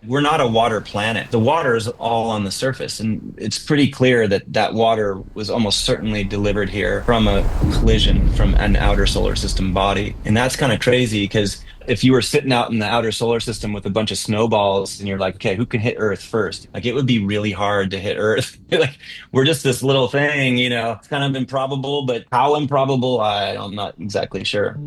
We're not a water planet. The water is all on the surface, and it's pretty clear that that water was almost certainly delivered here from a collision from an outer solar system body. And that's kind of crazy because if you were sitting out in the outer solar system with a bunch of snowballs and you're like, okay, who can hit Earth first? Like it would be really hard to hit Earth. Like we're just this little thing, it's kind of improbable, but how improbable, I'm not exactly sure.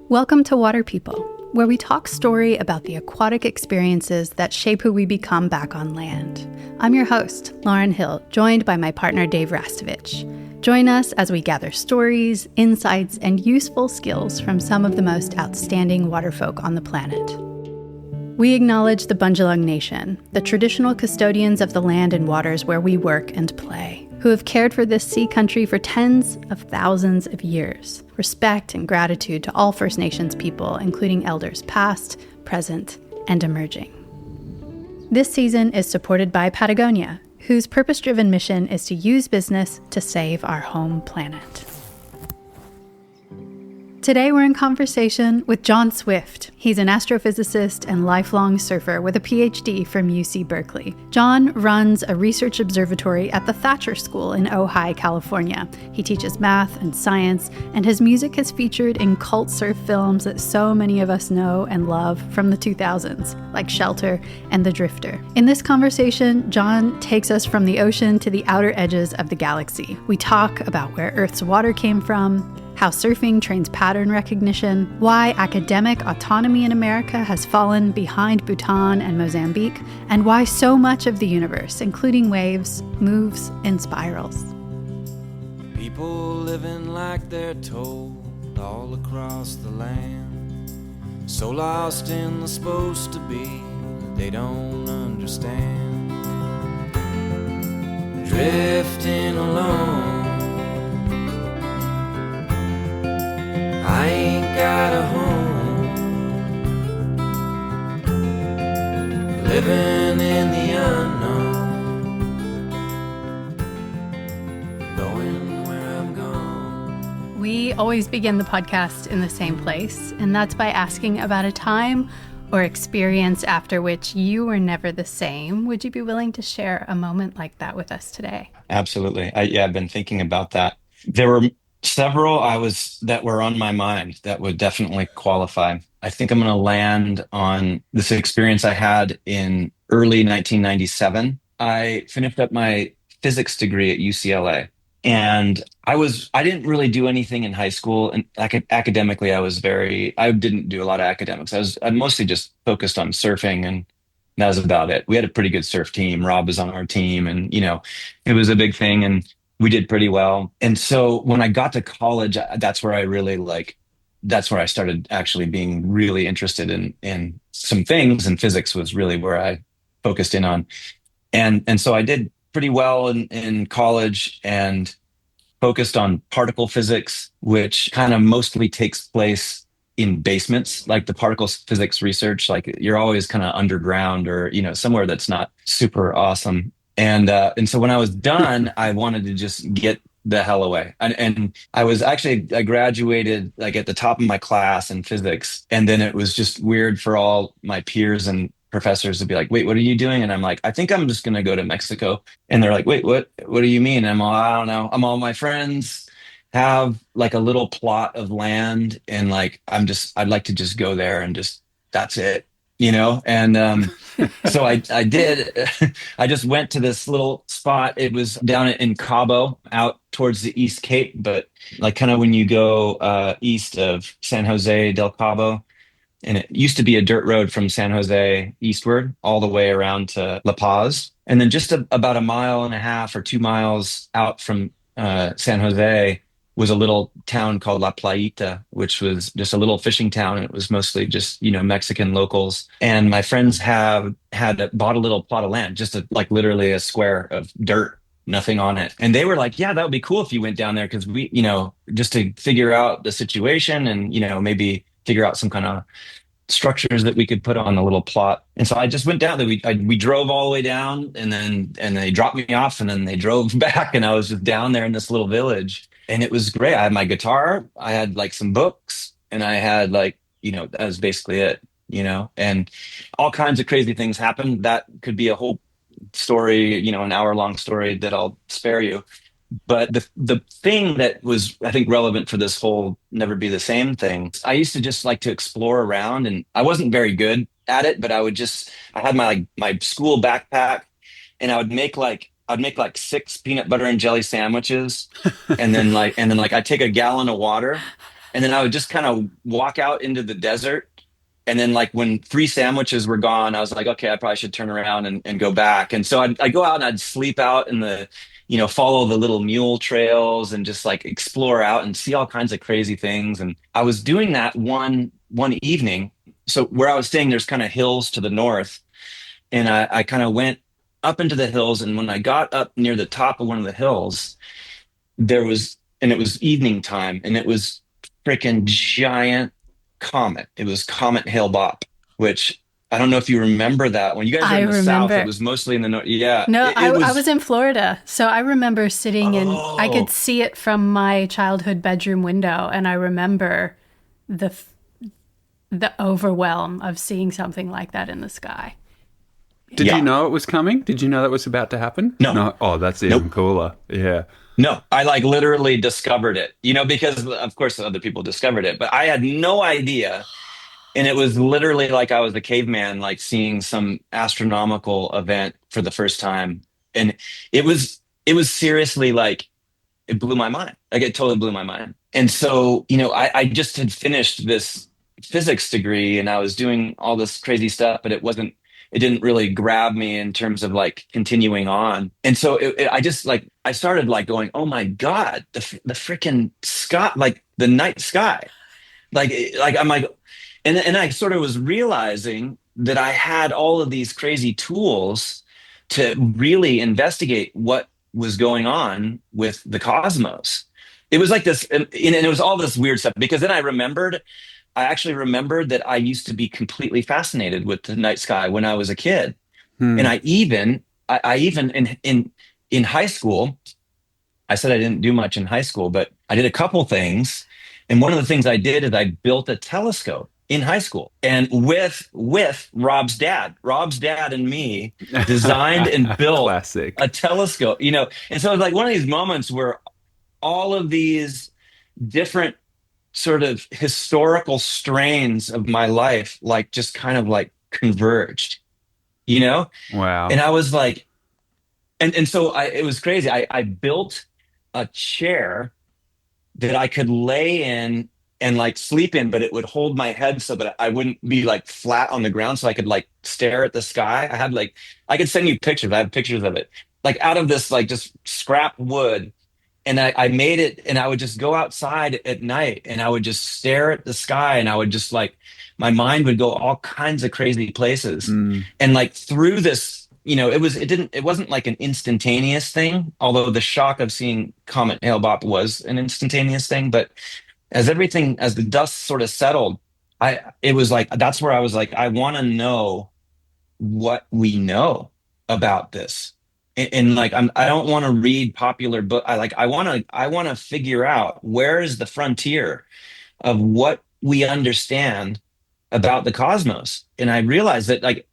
Welcome to Water People, where we talk story about the aquatic experiences that shape who we become back on land. I'm your host, Lauren Hill, joined by my partner, Dave Rastovich. Join us as we gather stories, insights, and useful skills from some of the most outstanding waterfolk on the planet. We acknowledge the Bundjalung Nation, the traditional custodians of the land and waters where we work and play, who have cared for this sea country for tens of thousands of years. Respect and gratitude to all First Nations people, including elders past, present, and emerging. This season is supported by Patagonia, whose purpose-driven mission is to use business to save our home planet. Today we're in conversation with John Swift. He's an astrophysicist and lifelong surfer with a PhD from UC Berkeley. John runs a research observatory at the Thatcher School in Ojai, California. He teaches math and science, and his music has featured in cult surf films that so many of us know and love from the 2000s, like Shelter and The Drifter. In this conversation, John takes us from the ocean to the outer edges of the galaxy. We talk about where Earth's water came from, how surfing trains pattern recognition, why academic autonomy in America has fallen behind Bhutan and Mozambique, and why so much of the universe, including waves, moves in spirals. People living like they're told all across the land, so lost in the supposed to be that they don't understand. Drifting alone, I ain't got a home, living in the unknown, going where I'm gone. We always begin the podcast in the same place, and that's by asking about a time or experience after which you were never the same. Would you be willing to share a moment like that with us today? Absolutely. I've been thinking about that. There were several that were on my mind that would definitely qualify. I think I'm going to land on this experience I had in early 1997. I finished up my physics degree at UCLA. And I didn't really do anything in high school. And academically, I didn't do a lot of academics. I mostly just focused on surfing, and that was about it. We had a pretty good surf team. Rob was on our team, and it was a big thing, and we did pretty well. And so when I got to college, that's where I started actually being really interested in some things, and physics was really where I focused in on. And so I did pretty well in college and focused on particle physics, which kind of mostly takes place in basements, like the particle physics research. Like you're always kind of underground or somewhere that's not super awesome. And so when I was done, I wanted to just get the hell away. And I graduated like at the top of my class in physics, and then it was just weird for all my peers and professors to be like, "Wait, what are you doing?" And I'm like, "I think I'm just going to go to Mexico." And they're like, "Wait, what do you mean?" And I don't know. All my friends have like a little plot of land, and like I'd like to just go there and just that's it, And so I did. I just went to this little spot. It was down in Cabo, out towards the East Cape, but like kind of when you go east of San Jose del Cabo. And it used to be a dirt road from San Jose eastward all the way around to La Paz. And then just about a mile and a half or 2 miles out from San Jose was a little town called La Playita, which was just a little fishing town. It was mostly just, Mexican locals. And my friends had bought a little plot of land, just like literally a square of dirt, nothing on it. And they were like, "Yeah, that would be cool if you went down there because just to figure out the situation and, maybe figure out some kind of structures that we could put on the little plot." And so I just went down there. We drove all the way down, and they dropped me off, and then they drove back, and I was just down there in this little village, and it was great. I had my guitar, I had like some books, and I had like that was basically it. and all kinds of crazy things happen. That could be a whole story, an hour-long story that I'll spare you. But the thing that was, I think, relevant for this whole never be the same thing, I used to just like to explore around, and I wasn't very good at it, but I had my school backpack, and I'd make like six peanut butter and jelly sandwiches, and then I'd take a gallon of water, and then I would just kind of walk out into the desert. And then like when three sandwiches were gone, I was like, okay, I probably should turn around and go back. And so I'd go out and I'd sleep out in follow the little mule trails and just like explore out and see all kinds of crazy things. And I was doing that one evening. So where I was staying, there's kind of hills to the north. And I kind of went up into the hills. And when I got up near the top of one of the hills, and it was evening time, and it was freaking giant comet. It was Comet Hale-Bopp, which I don't know if you remember that. When you guys are I in the south, it remember. was mostly in the north. Yeah, No, it I was. was in Florida. So I remember sitting in, I could Oh, see it from my childhood bedroom window. And I remember the, the overwhelm of seeing something like that in the sky. Did you yeah. know it was coming? Did you know that was about to happen? No, No. Oh, that's even nope. cooler. Yeah. No, I like literally discovered it, because of course other people discovered it, but I had no idea. And it was literally like I was a caveman, like seeing some astronomical event for the first time. And it was seriously like, it blew my mind. Like it totally blew my mind. And so, I just had finished this physics degree and I was doing all this crazy stuff, but it didn't really grab me in terms of like continuing on. And so I just like, I started like going, oh my God, the freaking sky, like the night sky. I'm like, and I sort of was realizing that I had all of these crazy tools to really investigate what was going on with the cosmos. It was like this, and it was all this weird stuff because then I actually remembered that I used to be completely fascinated with the night sky when I was a kid. And Hmm. I even in high school, I said I didn't do much in high school, but I did a couple things. And one of the things I did is I built a telescope in high school and with Rob's dad and me designed and built a Classic. telescope, And so it was like one of these moments where all of these different sort of historical strains of my life like just kind of like converged, you know? And Wow. I was like, and so it was crazy. I built a chair that I could lay in and like sleep in, but it would hold my head so that I wouldn't be like flat on the ground. So I could like stare at the sky. I could send you pictures. I have pictures of it, like out of this, like just scrap wood. And I made it and I would just go outside at night and I would just stare at the sky and I would just like, my mind would go all kinds of crazy places. Mm. And like through this, it wasn't like an instantaneous thing, although the shock of seeing Comet Hale-Bopp was an instantaneous thing. But as the dust sort of settled, it was like, that's where I was like, I want to know what we know about this. And like, I don't want to read popular book. I want to figure out where is the frontier of what we understand about the cosmos. And I realized that like,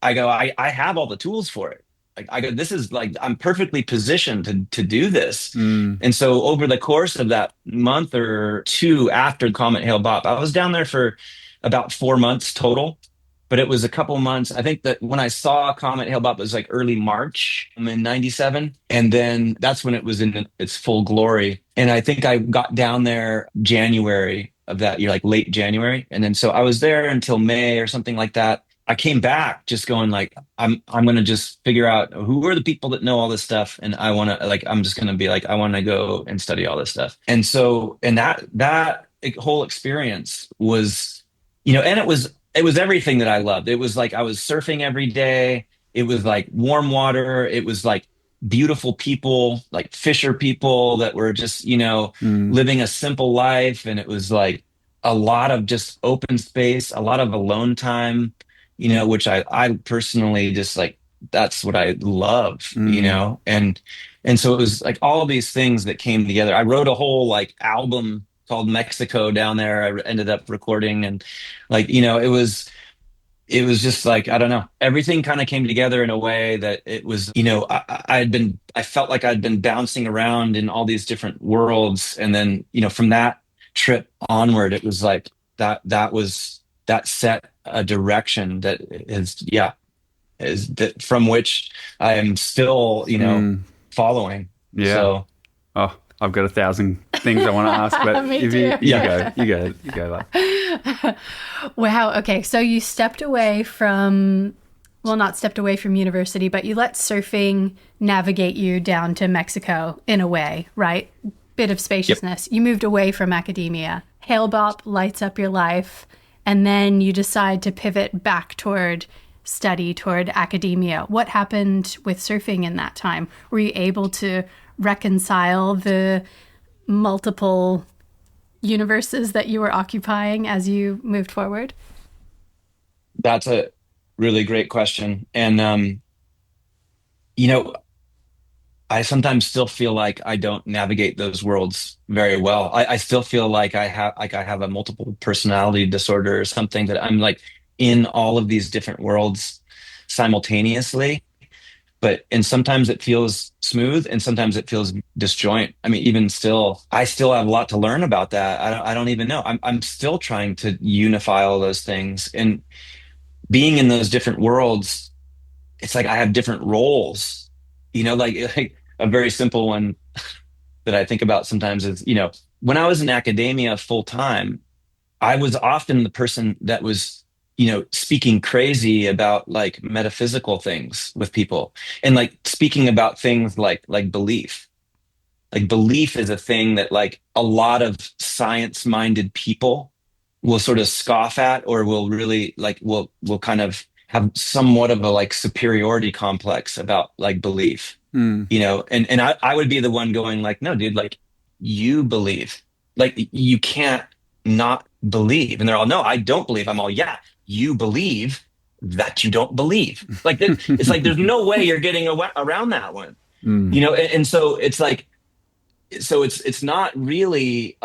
I have all the tools for it. Like I go, this is like I'm perfectly positioned to do this. Mm. And so over the course of that month or two after Comet Hale-Bopp, I was down there for about 4 months total. But it was a couple months. I think that when I saw Comet Hale-Bopp, it was like early March in '97, and then that's when it was in its full glory. And I think I got down there January of that year, like late January, and then so I was there until May or something like that. I came back just going like I'm gonna just figure out who are the people that know all this stuff, and I want to like I'm just gonna be like I want to go and study all this stuff. And so and that whole experience was, and it was everything that I loved. It was like I was surfing every day. It was like warm water. It was like beautiful people, like fisher people that were just, Mm. living a simple life. And it was like a lot of just open space, a lot of alone time, which I personally just like, that's what I love, Mm. and so it was like all these things that came together. I wrote a whole like album called Mexico down there. I ended up recording and like, it was it was just like, I don't know, everything kind of came together in a way that it was, I felt like I'd been bouncing around in all these different worlds. And then, from that trip onward, it was like that set a direction that is that from which I am still, Mm, following. yeah. So, Oh, I've got 1,000 things I want to ask, but Me if too. you go. Like, Wow. Okay. So you stepped away from, well, not stepped away from university, but you let surfing navigate you down to Mexico in a way, right? Bit of yep. spaciousness. You moved away from academia. Hail Bop lights up your life. And then you decide to pivot back toward study, toward academia. What happened with surfing in that time? Were you able to reconcile the multiple universes that you were occupying as you moved forward? That's a really great question. And, you know, I sometimes still feel like I don't navigate those worlds very well. I still feel like I have a multiple personality disorder or something, that I'm like in all of these different worlds simultaneously. And sometimes it feels smooth and sometimes it feels disjoint. I mean, even still, I still have a lot to learn about that. I don't even know. I'm still trying to unify all those things. And being in those different worlds, it's like I have different roles. Like a very simple one that I think about sometimes is, when I was in academia full time, I was often the person that was, speaking crazy about like metaphysical things with people, and like speaking about things like belief. Like belief is a thing that like a lot of science-minded people will sort of scoff at, or will really like will kind of have somewhat of a like superiority complex about like belief. mm, And I would be the one going like, no, dude, like you believe. Like you can't not believe. And they're all, no, I don't believe. I'm all, yeah, you believe that you don't believe. Like it's like there's no way you're getting around that one. mm, And so it's like, it's not really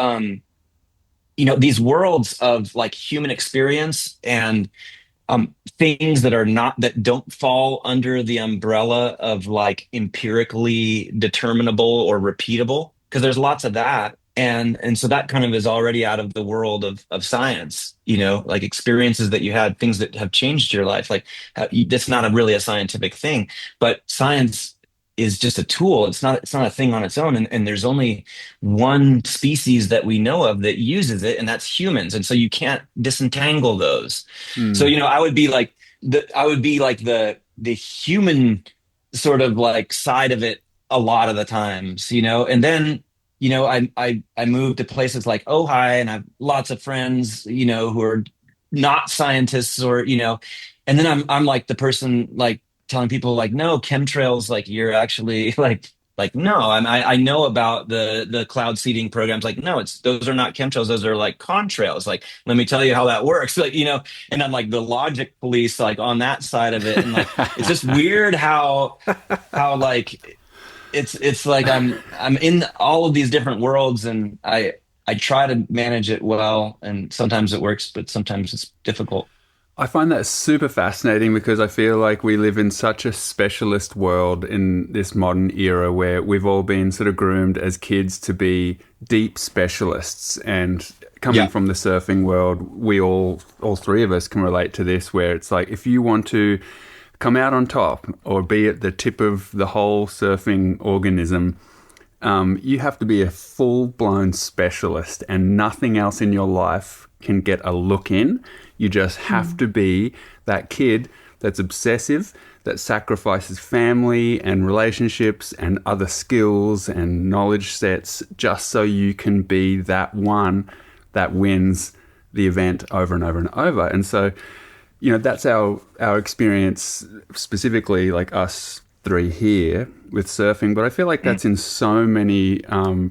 these worlds of like human experience and things that don't fall under the umbrella of like empirically determinable or repeatable, because there's lots of that. And so that kind of is already out of the world of science, like experiences that you had, things that have changed your life. Like that's not really a scientific thing, but science is just a tool. It's not a thing on its own. And there's only one species that we know of that uses it, and that's humans. And so you can't disentangle those. So, mm. I would be like the human sort of like side of it a lot of the times, and then, I moved to places like Ojai, and I have lots of friends, who are not scientists, or, and then I'm like the person like telling people like, no, chemtrails, like you're actually like no, I know about the cloud seeding programs. Like, no, those are not chemtrails. Those are like contrails. Like, let me tell you how that works. Like, and I'm like the logic police, like on that side of it. And like, it's just weird how like, it's like I'm in all of these different worlds, and I try to manage it well. And sometimes it works, but sometimes it's difficult. I find that super fascinating because I feel like we live in such a specialist world in this modern era where we've all been sort of groomed as kids to be deep specialists. And coming Yeah. from the surfing world, we all three of us can relate to this, where it's like if you want to come out on top or be at the tip of the whole surfing organism, you have to be a full-blown specialist, and nothing else in your life can get a look in. You just have to be that kid that's obsessive, that sacrifices family and relationships and other skills and knowledge sets just so you can be that one that wins the event over and over and over. And so, that's our experience, specifically like us three here with surfing. But I feel like that's in so many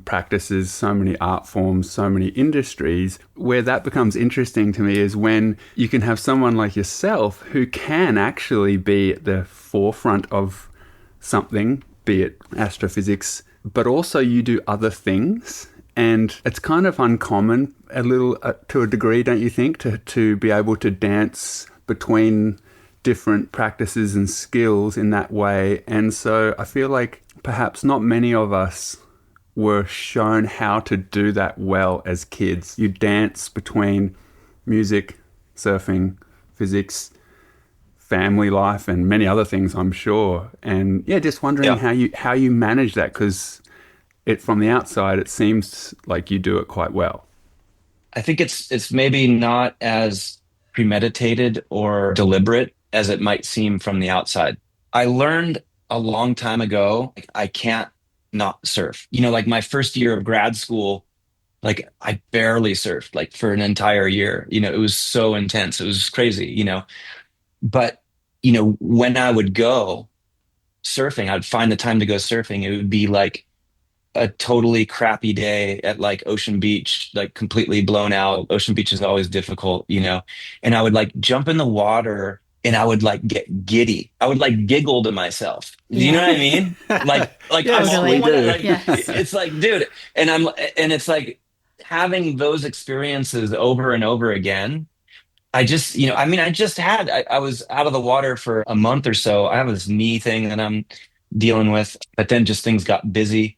practices, so many art forms, so many industries. Where that becomes interesting to me is when you can have someone like yourself who can actually be at the forefront of something, be it astrophysics, but also you do other things. And it's kind of uncommon a little to a degree, don't you think, to be able to dance between different practices and skills in that way. And so I feel like perhaps not many of us were shown how to do that well as kids. You dance between music, surfing, physics, family life, and many other things, I'm sure. And yeah, just wondering how you manage that, because from the outside it seems like you do it quite well. I think it's maybe not as premeditated or deliberate as it might seem from the outside. I learned a long time ago, like, I can't not surf. Like my first year of grad school, like I barely surfed like for an entire year. It was so intense. It was crazy. But, when I would go surfing, I'd find the time to go surfing. It would be like a totally crappy day at like Ocean Beach, like completely blown out. Ocean Beach is always difficult. And I would like jump in the water and I would like get giddy. I would like giggle to myself. Do you know what I mean? Like Yes, I'm we do. like, Yes. it's like, dude, and it's like having those experiences over and over again. I just, I was out of the water for a month or so. I have this knee thing that I'm dealing with, but then just things got busy.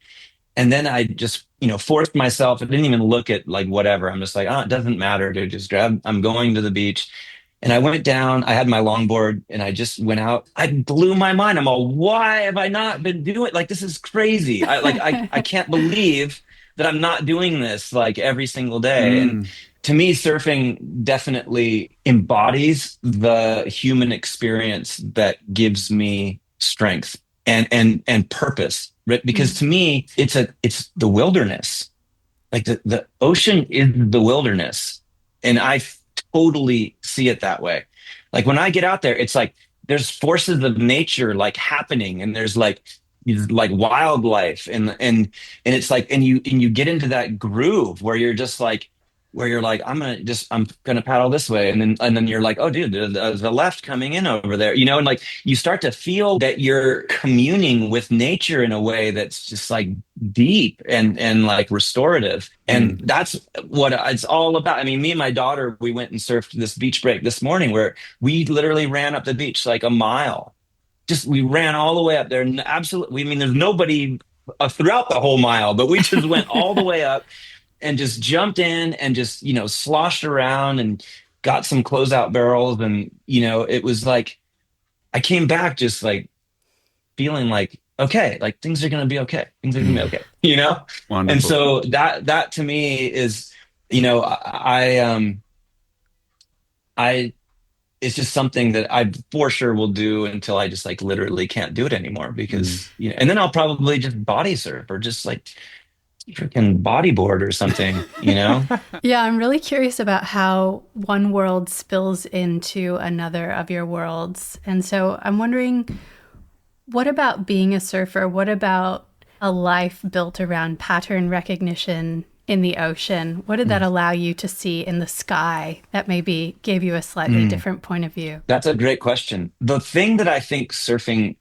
And then I just, forced myself. I didn't even look at like whatever. I'm just like, oh, it doesn't matter, dude. I'm going to the beach. And I went down, I had my longboard and I just went out. I blew my mind. I'm all, why have I not been doing like this is crazy. I can't believe that I'm not doing this like every single day. And Mm, to me, surfing definitely embodies the human experience that gives me strength and purpose. Right? Because to me, it's the wilderness. Like the ocean is the wilderness. And I totally see it that way. Like when I get out there, it's like there's forces of nature like happening and there's like wildlife and it's like and you get into that groove where you're like I'm gonna paddle this way and then you're like, oh dude, there's a left coming in over there, and like you start to feel that you're communing with nature in a way that's just like deep and like restorative, and mm. that's what it's all about. I mean, me and my daughter, we went and surfed this beach break this morning where we literally ran up the beach like a mile. Just we ran all the way up there, and absolutely, I mean, there's nobody throughout the whole mile, but we just went all the way up and just jumped in and just sloshed around and got some closeout barrels, and it was like I came back just like feeling like okay, like things are gonna be okay, things are gonna be okay. And Wonderful. so that to me is I it's just something that I for sure will do until I just like literally can't do it anymore Mm. because and then I'll probably just body surf or just like freaking bodyboard or something. Yeah, I'm really curious about how one world spills into another of your worlds. And so I'm wondering, what about being a surfer? What about a life built around pattern recognition in the ocean? What did that allow you to see in the sky that maybe gave you a slightly different point of view? That's a great question. The thing that I think surfing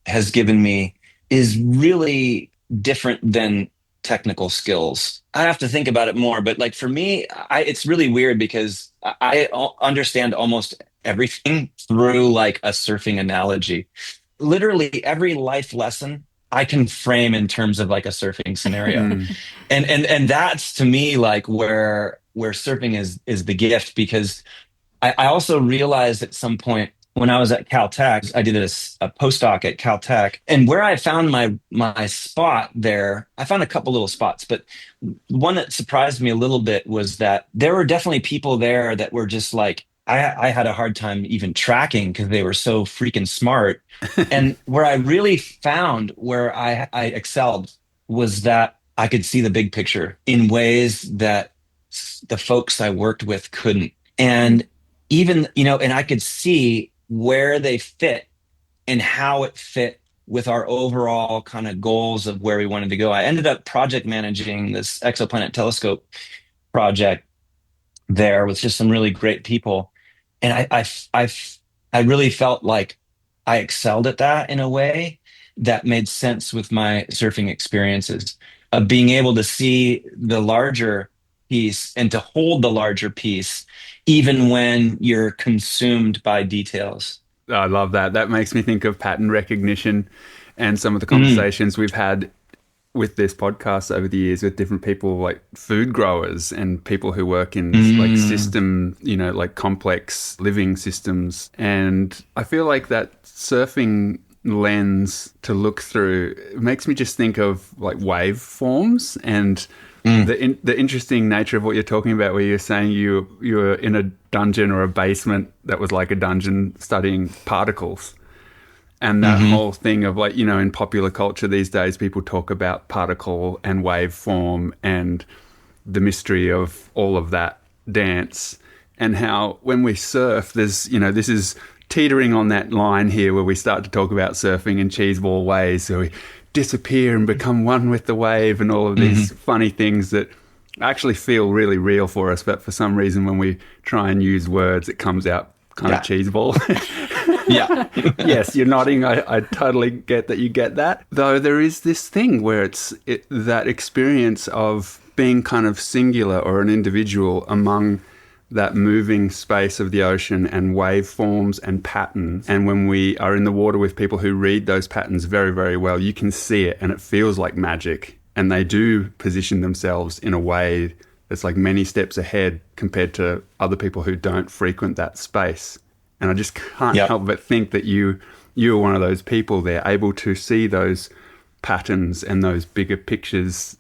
has given me is really different than technical skills. I have to think about it more, but like for me, it's really weird because I understand almost everything through like a surfing analogy. Literally every life lesson I can frame in terms of like a surfing scenario. Mm. And that's to me like where surfing is the gift, because I also realized at some point when I was at Caltech, I did a postdoc at Caltech, and where I found my spot there, I found a couple little spots, but one that surprised me a little bit was that there were definitely people there that were just like I had a hard time even tracking because they were so freaking smart. And where I really found where I excelled was that I could see the big picture in ways that the folks I worked with couldn't. And even, and I could see where they fit and how it fit with our overall kind of goals of where we wanted to go. I ended up project managing this exoplanet telescope project there with just some really great people. And I really felt like I excelled at that in a way that made sense with my surfing experiences of being able to see the larger piece and to hold the larger piece, even when you're consumed by details. I love that. That makes me think of pattern recognition and some of the Mm, conversations we've had with this podcast over the years with different people like food growers and people who work in like mm, system, like complex living systems. And I feel like that surfing lens to look through makes me just think of like waveforms and mm. the interesting nature of what you're talking about, where you're saying you were in a dungeon or a basement that was like a dungeon studying particles. And that Hmm. whole thing of like, in popular culture these days, people talk about particle and waveform and the mystery of all of that dance, and how when we surf, there's, this is teetering on that line here where we start to talk about surfing in cheeseball ways. So we disappear and become one with the wave and all of these Hmm. funny things that actually feel really real for us. But for some reason, when we try and use words, it comes out kind of Yeah. cheeseball. Yeah. Yes, you're nodding. I totally get that you get that. Though there is this thing where that experience of being kind of singular or an individual among that moving space of the ocean and waveforms and patterns. And when we are in the water with people who read those patterns very, very well, you can see it and it feels like magic. And they do position themselves in a way that's like many steps ahead compared to other people who don't frequent that space. And I just can't Yep. help but think that you are one of those people there, able to see those patterns and those bigger pictures.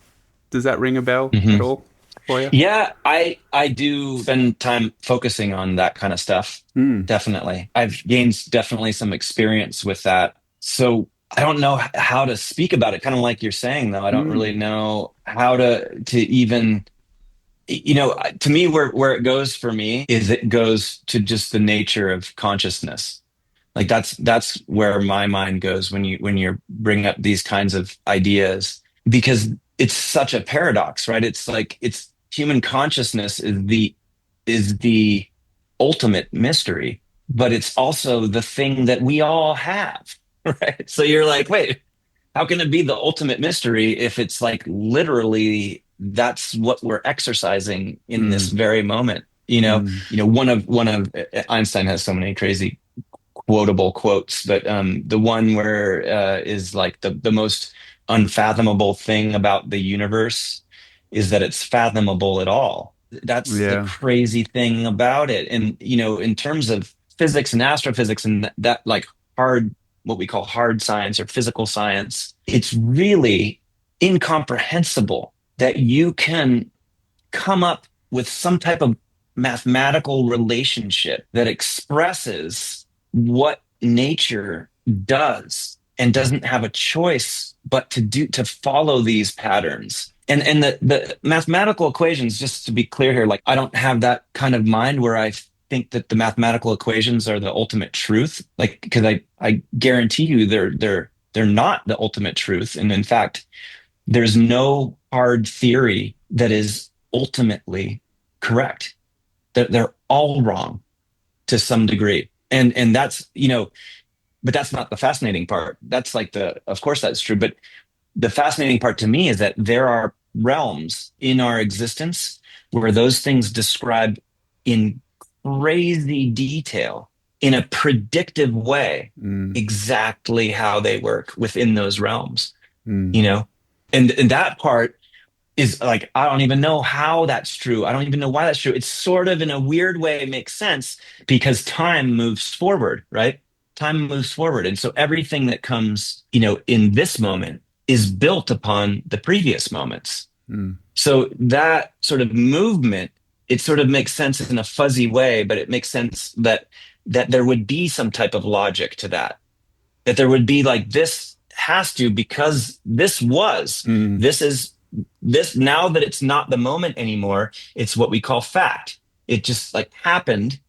Does that ring a bell Hmm. at all for you? Yeah, I do spend time focusing on that kind of stuff. Mm. Definitely. I've gained definitely some experience with that. So I don't know how to speak about it. Kind of like you're saying, though, I don't Mm. really know how to even, to me, where it goes for me is it goes to just the nature of consciousness. Like that's where my mind goes when you bring up these kinds of ideas, because it's such a paradox, right? It's like it's human consciousness is the ultimate mystery, but it's also the thing that we all have, right? So you're like, wait, how can it be the ultimate mystery if it's like literally that's what we're exercising in this Mm. very moment? Mm. One of Einstein has so many crazy quotable quotes, but the one where is like the most unfathomable thing about the universe is that it's fathomable at all. That's the Yeah. crazy thing about it. And in terms of physics and astrophysics and that like hard, what we call hard science or physical science, it's really incomprehensible that you can come up with some type of mathematical relationship that expresses what nature does and doesn't have a choice but to follow these patterns. And the mathematical equations, just to be clear here, like I don't have that kind of mind where I think that the mathematical equations are the ultimate truth. Like because I guarantee you they're not the ultimate truth. And in fact, there's no hard theory that is ultimately correct. They're all wrong to some degree. And that's, but that's not the fascinating part. That's like of course that's true. But the fascinating part to me is that there are realms in our existence where those things describe in crazy detail, in a predictive way, Mm. exactly how they work within those realms, you Mm. know? And that part is like, I don't even know how that's true. I don't even know why that's true. It's sort of in a weird way makes sense because time moves forward, right? Time moves forward. And so everything that comes, in this moment is built upon the previous moments. Mm. So that sort of movement, it sort of makes sense in a fuzzy way, but it makes sense that there would be some type of logic to that there would be like this has to because Mm. this is this now that it's not the moment anymore, it's what we call fact. It just like happened,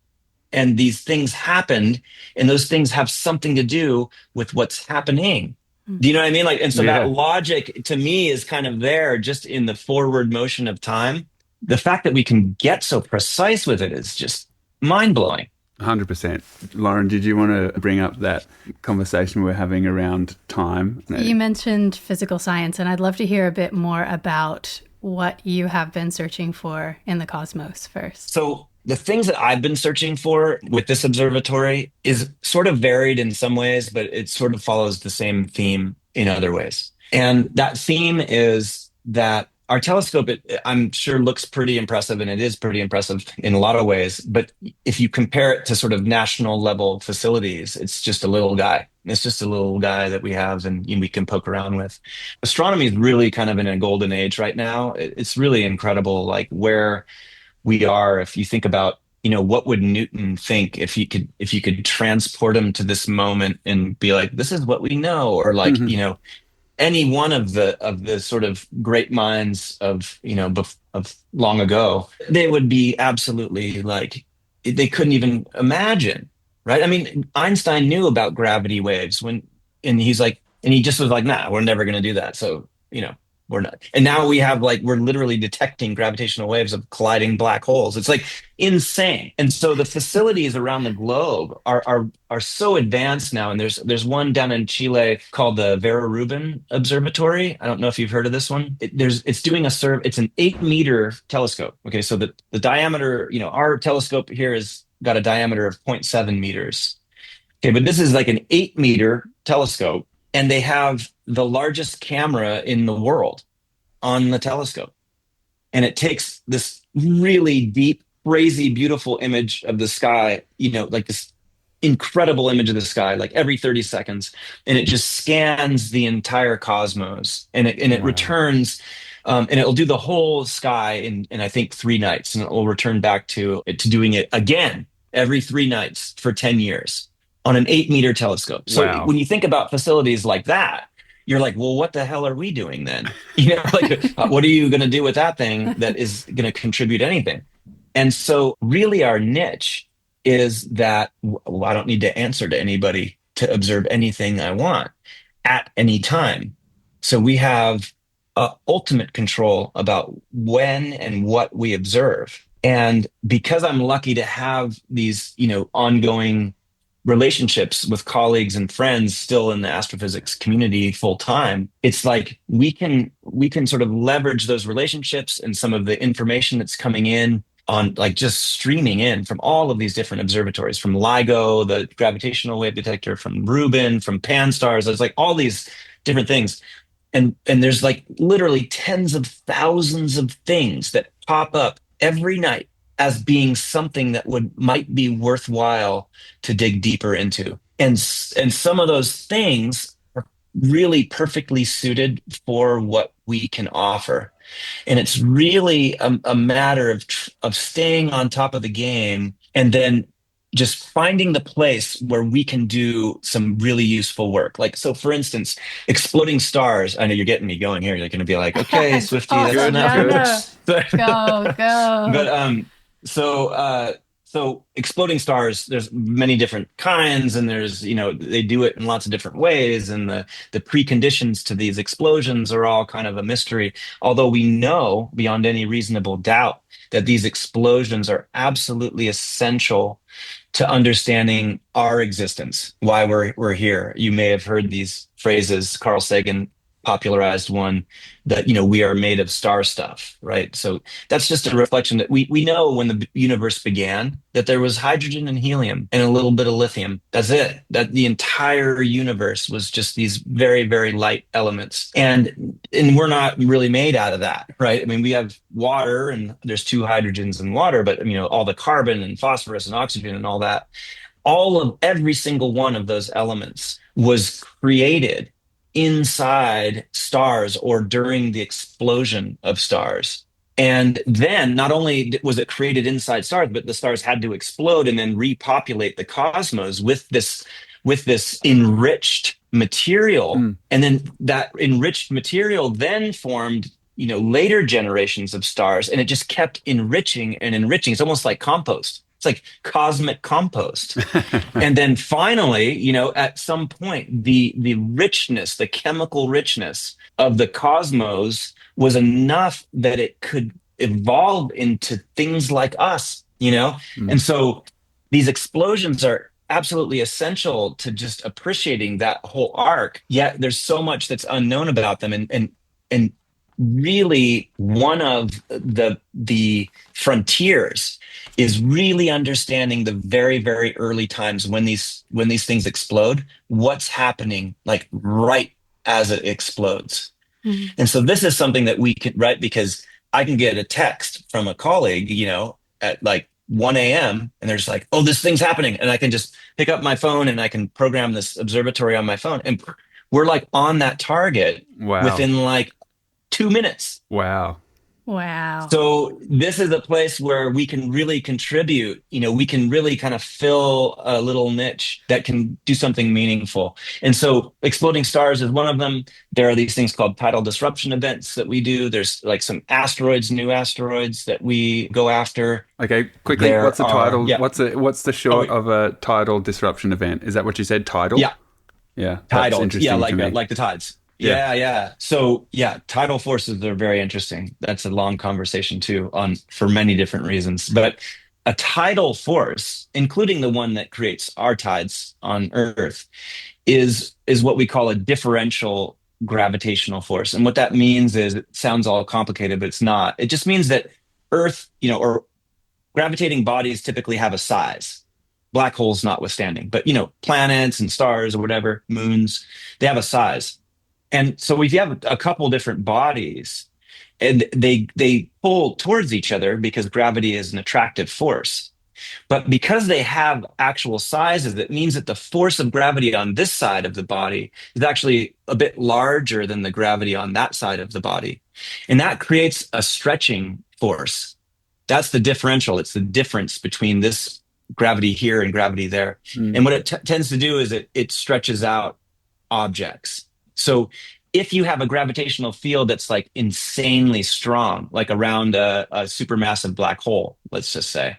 and these things happened, and those things have something to do with what's happening. Do you know what I mean? Like, and so that Yeah. logic to me is kind of there just in the forward motion of time. The fact that we can get so precise with it is just mind blowing. 100%. Lauren, did you want to bring up that conversation we're having around time? You mentioned physical science, and I'd love to hear a bit more about what you have been searching for in the cosmos first. So the things that I've been searching for with this observatory is sort of varied in some ways, but it sort of follows the same theme in other ways. And that theme is that our telescope, I'm sure, looks pretty impressive, and it is pretty impressive in a lot of ways. But if you compare it to sort of national level facilities, it's just a little guy. It's just a little guy that we have and we can poke around with. Astronomy is really kind of in a golden age right now. It's really incredible, like where we are. If you think about, what would Newton think if you could transport him to this moment and be like, this is what we know, or like, any one of the sort of great minds of of long ago, they would be absolutely like, they couldn't even imagine, right? I mean, Einstein knew about gravity waves and he just was like, nah, we're never going to do that. So we're not. And now we're literally detecting gravitational waves of colliding black holes. It's like insane. And so the facilities around the globe are so advanced now. And there's one down in Chile called the Vera Rubin Observatory. I don't know if you've heard of this one. It's an 8-meter telescope. Okay, so the diameter, our telescope here has got a diameter of 0.7 meters. Okay, but this is like an 8-meter telescope, and they have the largest camera in the world on the telescope. And it takes this really deep, crazy, beautiful image of the sky, like this incredible image of the sky, like every 30 seconds. And it just scans the entire cosmos, and it returns, and it'll do the whole sky in I think 3 nights. And it will return back to doing it again every 3 nights for 10 years on an 8-meter telescope. So when you think about facilities like that, you're like, well, what the hell are we doing then? What are you going to do with that thing that is going to contribute anything? And so really our niche is that I don't need to answer to anybody to observe anything I want at any time. So we have ultimate control about when and what we observe. And because I'm lucky to have these, ongoing relationships with colleagues and friends still in the astrophysics community full time, it's like we can sort of leverage those relationships and some of the information that's coming in on like just streaming in from all of these different observatories, from LIGO, the gravitational wave detector, from Rubin, from Pan-STARRS. There's like all these different things. And there's like literally tens of thousands of things that pop up every night as being something that might be worthwhile to dig deeper into. And some of those things are really perfectly suited for what we can offer. And it's really a matter of staying on top of the game, and then just finding the place where we can do some really useful work. Like, so for instance, exploding stars. I know you're getting me going here. You're going to be like, okay, Swifty, that's enough. Go. But so exploding stars, there's many different kinds, and there's, they do it in lots of different ways. And the preconditions to these explosions are all kind of a mystery. Although we know beyond any reasonable doubt that these explosions are absolutely essential to understanding our existence, why we're here. You may have heard these phrases. Carl Sagan popularized one that, we are made of star stuff, right? So that's just a reflection that we know when the universe began, that there was hydrogen and helium and a little bit of lithium. That's it. That the entire universe was just these very, very light elements. And we're not really made out of that, right? I mean, we have water, and there's 2 hydrogens in water, but all the carbon and phosphorus and oxygen and all that, every single one of those elements was created inside stars or during the explosion of stars. And then not only was it created inside stars, but the stars had to explode and then repopulate the cosmos with this enriched material. And then that enriched material then formed, later generations of stars, and it just kept enriching and enriching. It's almost like compost. It's like cosmic compost. And then finally, at some point, the richness, the chemical richness of the cosmos was enough that it could evolve into things like us, And so these explosions are absolutely essential to just appreciating that whole arc. Yet there's so much that's unknown about them, and really one of the frontiers is really understanding the very, very early times when these things explode, what's happening like right as it explodes. Mm. And so this is something that we can, right? Because I can get a text from a colleague, you know, at like 1 a.m. and they're just like, oh, this thing's happening. And I can just pick up my phone and I can program this observatory on my phone. And we're like on that target Wow. within like 2 minutes. Wow. Wow. So this is a place where we can really contribute. You know, we can really kind of fill a little niche that can do something meaningful. And so exploding stars is one of them. There are these things called tidal disruption events that we do. There's like some asteroids, new asteroids that we go after. Okay, quickly, There what's the are, title? yeah. What's the Oh, short of a tidal disruption event? Is that what you said? Tidal? yeah. Yeah, that's Tidal. Yeah, interesting to me. like the tides. Yeah. Yeah, yeah. So yeah, tidal forces are very interesting. That's a long conversation too, on for many different reasons. But a tidal force, including the one that creates our tides on Earth, is what we call a differential gravitational force. And what that means is, it sounds all complicated, but it's not. It just means that Earth, you know, or gravitating bodies typically have a size, black holes notwithstanding. But you know, planets and stars or whatever, moons, they have a size. And so if you have a couple different bodies and they pull towards each other because gravity is an attractive force. But because they have actual sizes, that means that the force of gravity on this side of the body is actually a bit larger than the gravity on that side of the body. And that creates a stretching force. That's the differential. It's the difference between this gravity here and gravity there. Mm. And what it tends to do is it stretches out objects. So if you have a gravitational field that's like insanely strong, like around a supermassive black hole, let's just say,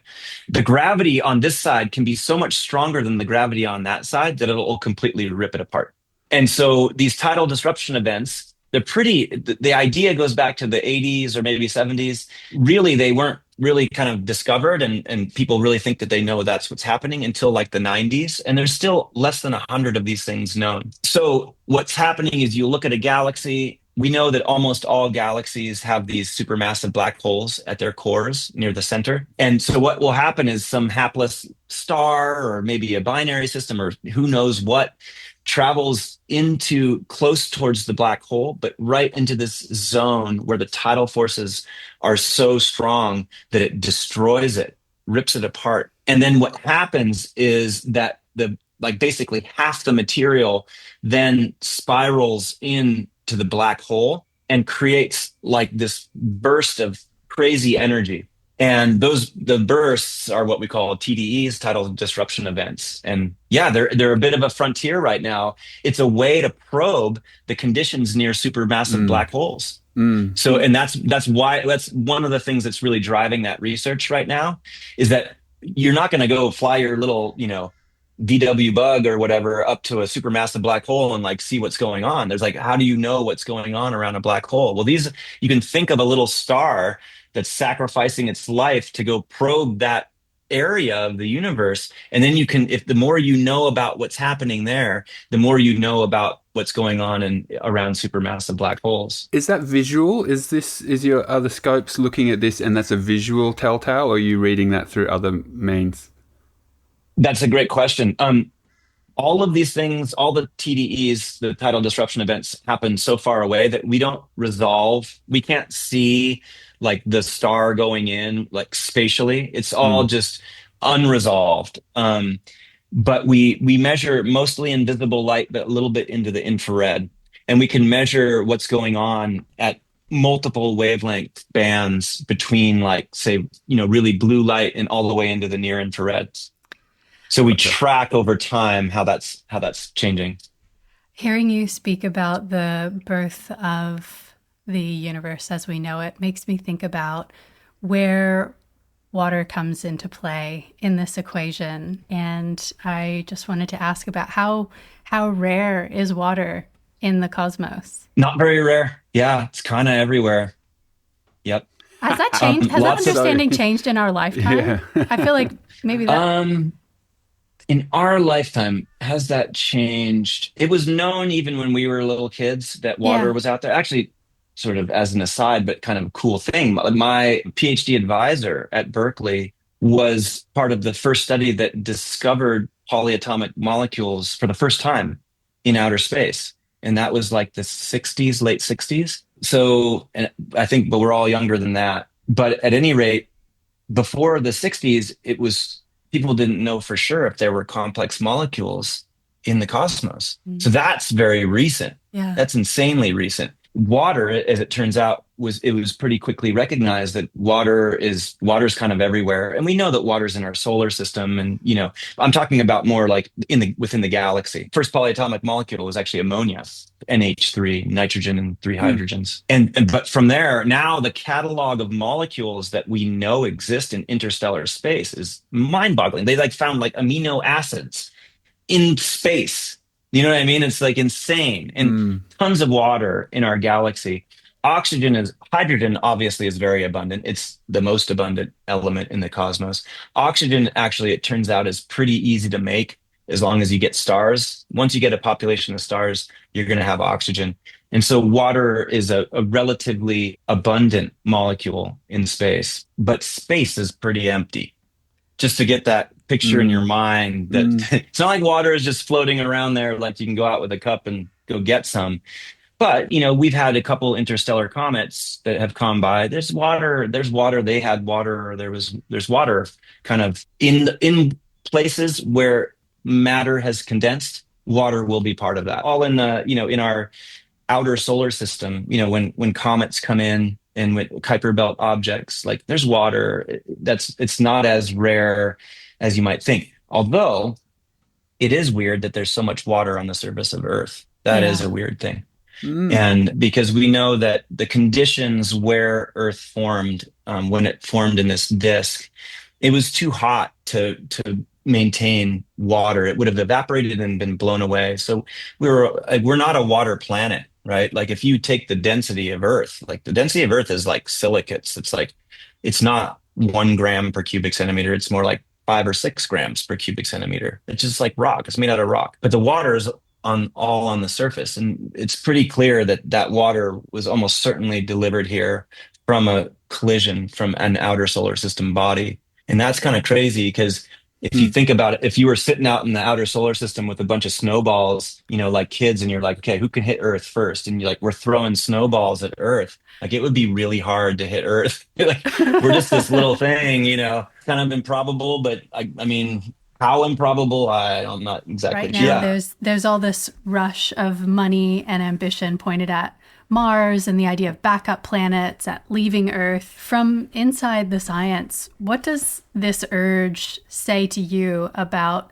the gravity on this side can be so much stronger than the gravity on that side that it'll completely rip it apart. And so these tidal disruption events, they're pretty, the idea goes back to the 80s or maybe 70s. Really, they weren't really kind of discovered, and people really think that they know that's what's happening until like the 90s. And there's still less than 100 of these things known. So what's happening is you look at a galaxy. We know that almost all galaxies have these supermassive black holes at their cores near the center. And so what will happen is some hapless star or maybe a binary system or who knows what travels into close towards the black hole, but right into this zone where the tidal forces are so strong that it destroys it, rips it apart. And then what happens is that the like basically half the material then spirals into the black hole and creates like this burst of crazy energy. And the bursts are what we call TDEs, tidal disruption events. And yeah, they're a bit of a frontier right now. It's a way to probe the conditions near supermassive black holes. Mm. So, and that's one of the things that's really driving that research right now, is that you're not going to go fly your little, you know, VW bug or whatever up to a supermassive black hole and like see what's going on. There's like, how do you know what's going on around a black hole? Well, you can think of a little star that's sacrificing its life to go probe that area of the universe. And then if the more you know about what's happening there, the more you know about what's going on around supermassive black holes. Is that visual? Is your other scopes looking at this and that's a visual telltale, or are you reading that through other means? That's a great question. All of these things, all the TDEs, the tidal disruption events, happen so far away that we don't resolve. We can't see like the star going in like spatially. It's all just unresolved. But we measure mostly invisible light, but a little bit into the infrared, and we can measure what's going on at multiple wavelength bands between like, say, you know, really blue light and all the way into the near infrared. So we track over time how that's changing. Hearing you speak about the birth of the universe as we know it makes me think about where water comes into play in this equation. And I just wanted to ask about how rare is water in the cosmos? Not very rare. Yeah, it's kind of everywhere. Yep. Has that changed? Has that understanding changed in our lifetime? Yeah. I feel like maybe that. In our lifetime, has that changed? It was known even when we were little kids that water Yeah. was out there. Actually, sort of as an aside, but kind of a cool thing. My PhD advisor at Berkeley was part of the first study that discovered polyatomic molecules for the first time in outer space. And that was like the 60s, late 60s. So, and I think, but we're all younger than that. But at any rate, before the 60s, it was people didn't know for sure if there were complex molecules in the cosmos. So Mm. that's very recent. Yeah. That's insanely recent. Water, as it turns out, was pretty quickly recognized that water's kind of everywhere. And we know that water's in our solar system. And, I'm talking about more like within the galaxy. First polyatomic molecule was actually ammonia. NH3, nitrogen and three Mm. hydrogens. But from there, now the catalog of molecules that we know exist in interstellar space is mind-boggling. They like found like amino acids in space. You know what I mean? It's like insane. And Mm. tons of water in our galaxy. Hydrogen obviously is very abundant. It's the most abundant element in the cosmos. Oxygen, actually, it turns out is pretty easy to make as long as you get stars. Once you get a population of stars, you're going to have oxygen. And so water is a relatively abundant molecule in space, but space is pretty empty. Just to get that picture in your Mm. mind that Mm. it's not like water is just floating around there, like you can go out with a cup and go get some. But, we've had a couple interstellar comets that have come by. There's water, they had water, there's water kind of in places where matter has condensed, water will be part of that. All in in our outer solar system, when comets come in and with Kuiper belt objects, like there's water. It's not as rare as you might think. Although it is weird that there's so much water on the surface of Earth. That is Yeah. a weird thing. Mm. And because we know that the conditions where Earth formed, when it formed in this disk, it was too hot to maintain water. It would have evaporated and been blown away. So we're not a water planet, right? Like if you take the density of Earth, like the density of Earth is like silicates. It's not 1 gram per cubic centimeter. It's more like 5 or 6 grams per cubic centimeter. It's just like rock. It's made out of rock. But the water is all on the surface, and it's pretty clear that that water was almost certainly delivered here from a collision from an outer solar system body. And that's kind of crazy because if you Mm. think about it, if you were sitting out in the outer solar system with a bunch of snowballs, like kids, and you're like, okay, who can hit Earth first? And you're like, we're throwing snowballs at Earth. Like it would be really hard to hit Earth. Like we're just this little thing, kind of improbable, but I mean, how improbable? I'm not Right exactly sure. now, Yeah. there's all this rush of money and ambition pointed at Mars and the idea of backup planets, at leaving Earth. From inside the science, what does this urge say to you about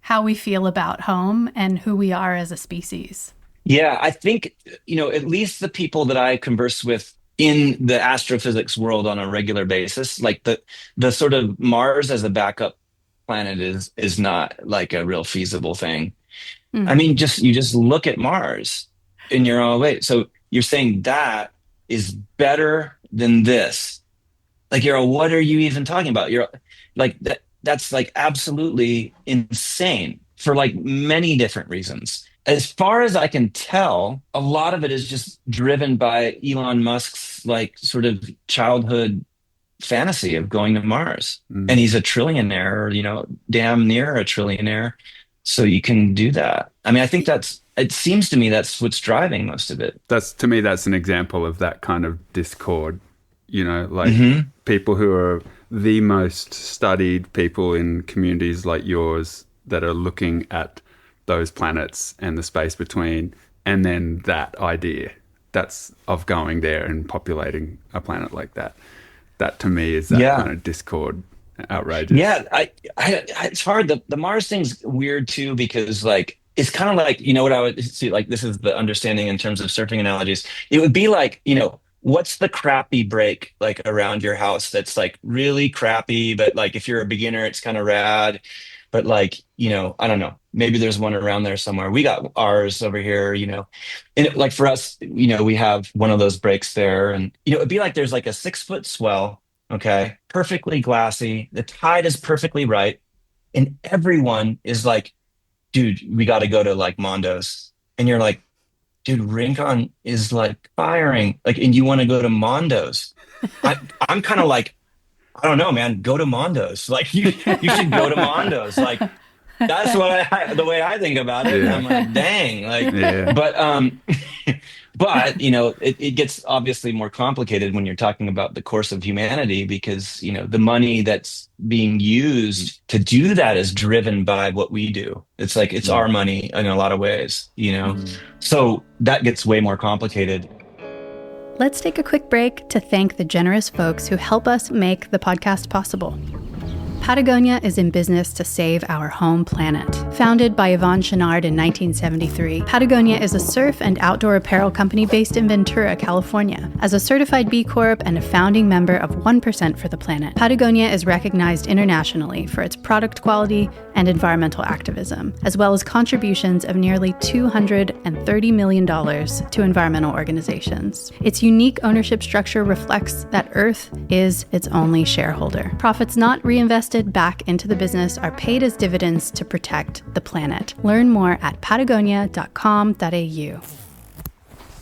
how we feel about home and who we are as a species? Yeah, I think, at least the people that I converse with in the astrophysics world on a regular basis, like the sort of Mars as a backup planet is not like a real feasible thing. I Mm. mean, you just look at Mars in your own way. So you're saying that is better than this. Like, what are you even talking about? You're like that's like absolutely insane for like many different reasons. As far as I can tell, a lot of it is just driven by Elon Musk's like sort of childhood fantasy of going to Mars. And Mm. he's a trillionaire, or, damn near a trillionaire. So you can do that. I mean, I think it seems to me that's what's driving most of it. That's to me, that's an example of that kind of discord. Like Hmm. people who are the most studied people in communities like yours that are looking at those planets and the space between, and then that idea that's of going there and populating a planet like that. That to me is that Yeah. kind of discord, outrageous. Yeah. It's hard. The Mars thing's weird too, because like, it's kind of like, what I would see, like, this is the understanding in terms of surfing analogies. It would be like, what's the crappy break like around your house that's like really crappy, but like if you're a beginner, it's kind of rad. But like, I don't know, maybe there's one around there somewhere. We got ours over here, and like for us, we have one of those breaks there, and it'd be like there's like a 6 foot swell, okay, perfectly glassy. The tide is perfectly right. and everyone is like, dude, we got to go to like Mondo's. And you're like, dude, Rincon is like firing. Like, and you want to go to Mondo's. I'm kind of like, I don't know, man, go to Mondo's. Like you should go to Mondo's. Like that's what the way I think about it. And Yeah. I'm like, dang, like, Yeah. but but it gets obviously more complicated when you're talking about the course of humanity because the money that's being used to do that is driven by what we do. It's like it's our money in a lot of ways. So that gets way more complicated. Let's take a quick break to thank the generous folks who help us make the podcast possible. Patagonia is in business to save our home planet. Founded by Yvonne Chouinard in 1973, Patagonia is a surf and outdoor apparel company based in Ventura, California. As a certified B Corp and a founding member of 1% for the Planet, Patagonia is recognized internationally for its product quality and environmental activism, as well as contributions of nearly $230 million to environmental organizations. Its unique ownership structure reflects that Earth is its only shareholder. Profits not reinvested back into the business are paid as dividends to protect the planet. Learn more at patagonia.com.au.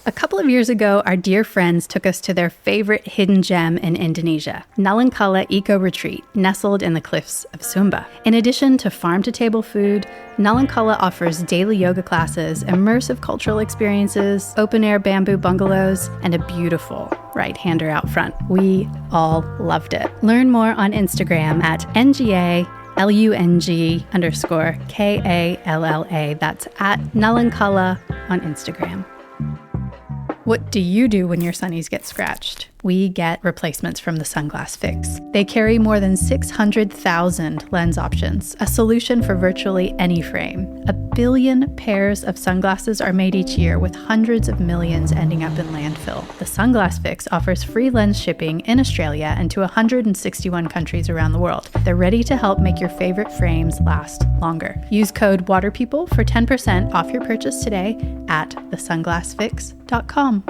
A couple of years ago, our dear friends took us to their favorite hidden gem in Indonesia, Nalangkala Eco Retreat, nestled in the cliffs of Sumba. In addition to farm-to-table food, Nalangkala offers daily yoga classes, immersive cultural experiences, open-air bamboo bungalows, and a beautiful right-hander out front. We all loved it. Learn more on Instagram at NGALUNG_KALLA. That's at Nalankala on Instagram. What do you do when your sunnies get scratched? We get replacements from the Sunglass Fix. They carry more than 600,000 lens options, a solution for virtually any frame. 1 billion pairs of sunglasses are made each year, with hundreds of millions ending up in landfill. The Sunglass Fix offers free lens shipping in Australia and to 161 countries around the world. They're ready to help make your favorite frames last longer. Use code WATERPEOPLE for 10% off your purchase today at thesunglassfix.com.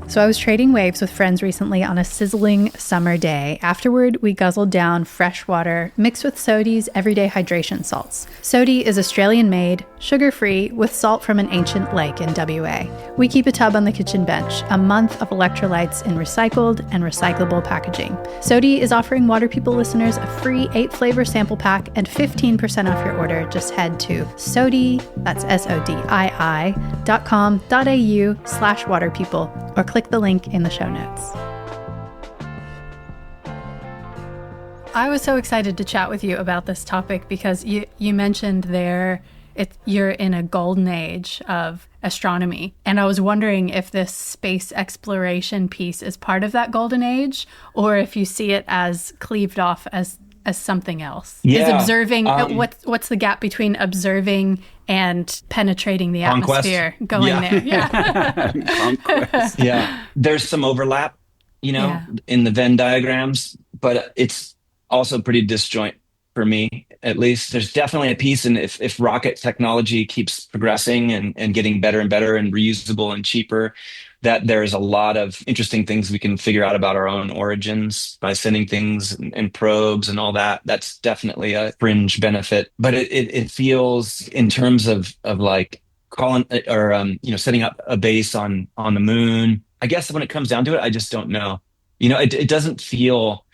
So I was trading waves with friends recently on a sizzling summer day. Afterward, we guzzled down fresh water mixed with Sodi's everyday hydration salts. Sodi is Australian-made, sugar-free, with salt from an ancient lake in WA. We keep a tub on the kitchen bench, a month of electrolytes in recycled and recyclable packaging. Sodi is offering Water People listeners a free 8-flavor sample pack and 15% off your order. Just head to Sodi, that's SODII.com.au/waterpeople, or click the link in the show notes. I was so excited to chat with you about this topic because you mentioned you're in a golden age of astronomy. And I was wondering if this space exploration piece is part of that golden age, or if you see it as cleaved off as something else. Yeah. Is observing, what's the gap between observing and penetrating the Conquest. atmosphere, going there? Yeah. Conquest. Yeah. There's some overlap, in the Venn diagrams, but it's also pretty disjoint for me, at least. There's definitely a piece, and if rocket technology keeps progressing and getting better and better and reusable and cheaper, that there's a lot of interesting things we can figure out about our own origins by sending things and probes and all that. That's definitely a fringe benefit. But it feels, in terms of like calling or setting up a base on the moon, I guess when it comes down to it, I just don't know. It doesn't feel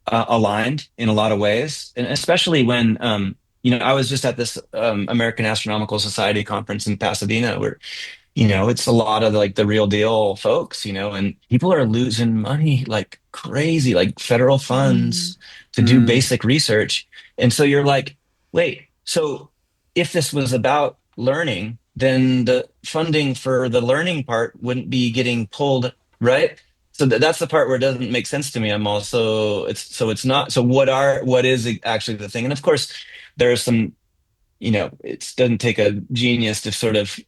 aligned in a lot of ways, and especially when I was just at this American Astronomical Society conference in Pasadena, where it's a lot of like the real deal folks, and people are losing money like crazy, like federal funds to do basic research. And so you're like, wait, so if this was about learning, then the funding for the learning part wouldn't be getting pulled, right? So that's the part where it doesn't make sense to me. It's not. So what is actually the thing? And of course, there are some, it doesn't take a genius to sort of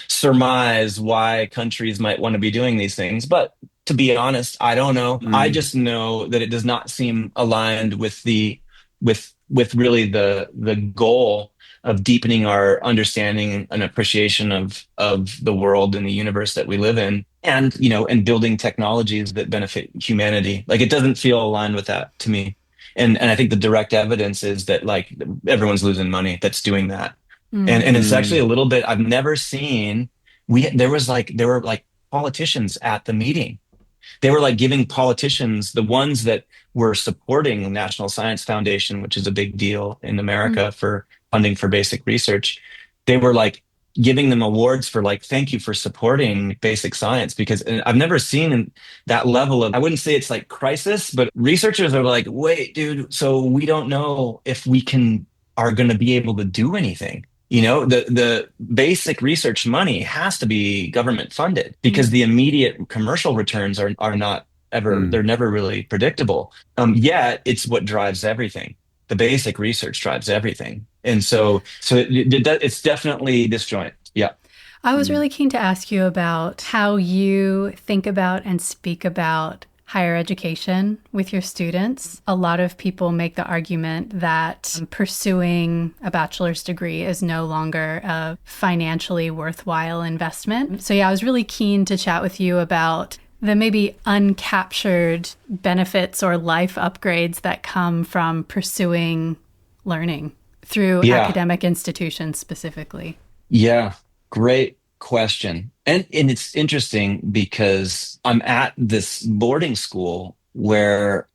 surmise why countries might want to be doing these things. But to be honest, I don't know. I just know that it does not seem aligned with with really the goal of deepening our understanding and appreciation of the world and the universe that we live in, and building technologies that benefit humanity. Like, it doesn't feel aligned with that to me. And I think the direct evidence is that like everyone's losing money that's doing that. And it's actually Mm. a little bit I've never seen. There were like politicians at the meeting. They were like giving politicians, the ones that were supporting the National Science Foundation, which is a big deal in Mm. America for funding for basic research. They were like giving them awards for like, thank you for supporting basic science, because I've never seen that level of, I wouldn't say it's like crisis, but researchers are like, wait, dude, so we don't know if are going to be able to do anything. The basic research money has to be government funded because Mm. the immediate commercial returns are not ever, Mm. they're never really predictable. Yet it's what drives everything. The basic research drives everything. And it's definitely disjoint. Yeah. I was Mm. really keen to ask you about how you think about and speak about higher education with your students. A lot of people make the argument that pursuing a bachelor's degree is no longer a financially worthwhile investment. So, yeah, I was really keen to chat with you about the maybe uncaptured benefits or life upgrades that come from pursuing learning through Yeah. academic institutions specifically. Yeah. Great question. And it's interesting because I'm at this boarding school where,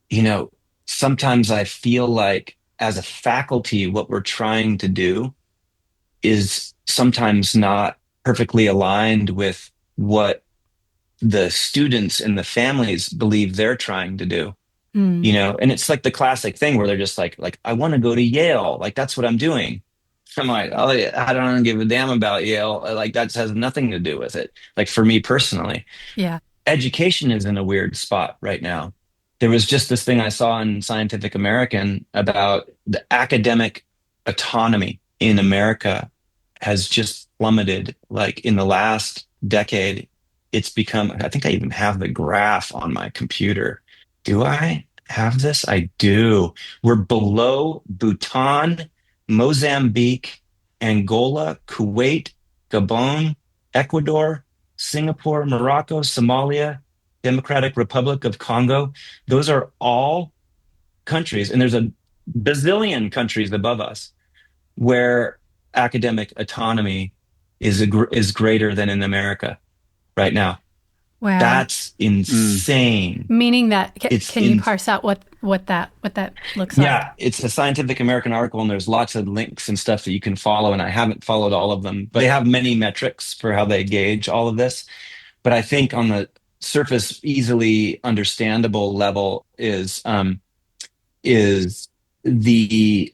sometimes I feel like as a faculty, what we're trying to do is sometimes not perfectly aligned with what the students and the families believe they're trying to do. Mm. And it's like the classic thing where they're just like I want to go to Yale, like that's what I'm doing. I'm like, oh yeah, I don't give a damn about Yale, like that has nothing to do with it, like for me personally. Yeah. Education is in a weird spot right now. There was just this thing I saw in Scientific American about the academic autonomy in America has just plummeted. Like in the last decade, it's become, I think I even have the graph on my computer. Do I have this? I do. We're below Bhutan, Mozambique, Angola, Kuwait, Gabon, Ecuador, Singapore, Morocco, Somalia, Democratic Republic of Congo. Those are all countries, and there's a bazillion countries above us where academic autonomy is greater than in America right now. Wow. That's Mm. insane. Meaning that It's can you in parse out what that looks like? Yeah, it's a Scientific American article, and there's lots of links and stuff that you can follow. And I haven't followed all of them, but they have many metrics for how they gauge all of this. But I think on the surface, easily understandable level is um, the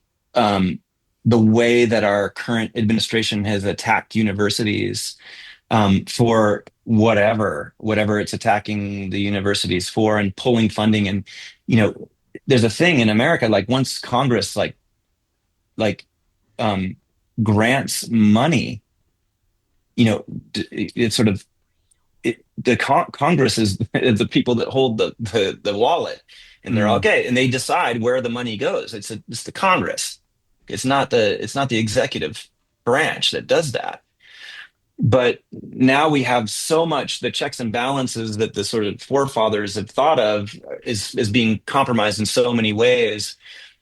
way that our current administration has attacked universities for whatever it's attacking the universities for, and pulling funding. And you know, there's a thing in America, like once Congress like um, grants money, it's sort of Congress is the people that hold the wallet, and they're Mm. okay, and they decide where the money goes. It's the Congress. It's not the executive branch that does that. But now we have so much, the checks and balances that the sort of forefathers have thought of is being compromised in so many ways,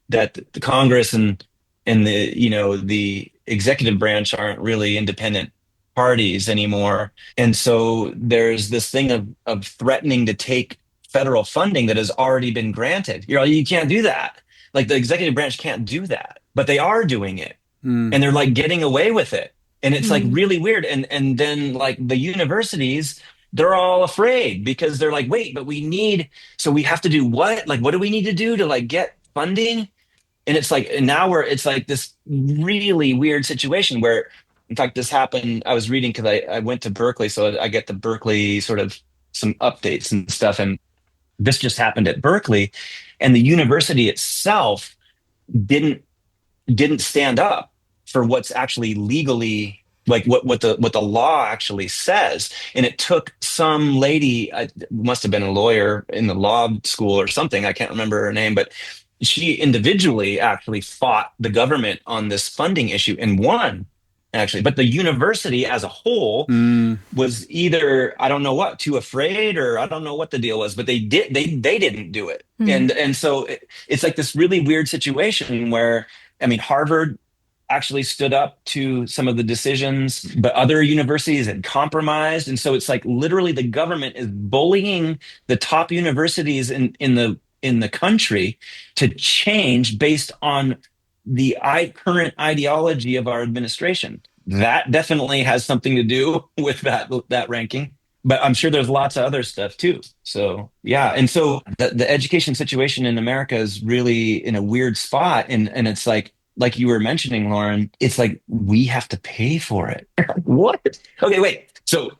that the Congress and the executive branch aren't really independent parties anymore. And so there's this thing of threatening to take federal funding that has already been granted. You can't do that. Like the executive branch can't do that, but they are doing it, Mm. and they're like getting away with it. And it's like Mm. really weird. And then like the universities, they're all afraid because they're like, wait, but so we have to do what? Like, what do we need to do to like get funding? And it's like, and now it's like this really weird situation where, in fact, this happened. I was reading because I went to Berkeley, so I get the Berkeley sort of some updates and stuff. And this just happened at Berkeley, and the university itself didn't didn't stand up for what's actually legally, like what the law actually says. And it took some lady, must have been a lawyer in the law school or something, I can't remember her name, but she individually actually fought the government on this funding issue and won. actually, but the university as a whole Mm, was either, I don't know what, too afraid, or I don't know what the deal was, but they didn't do it. Mm. And so it's like this really weird situation where, I mean, Harvard actually stood up to some of the decisions, but other universities had compromised. And so it's like literally the government is bullying the top universities in the country to change based on the current ideology of our administration. That definitely has something to do with that ranking. But I'm sure there's lots of other stuff too. So yeah, and so the education situation in America is really in a weird spot, and it's like you were mentioning, Lauren. It's like we have to pay for it. What? Okay, wait. So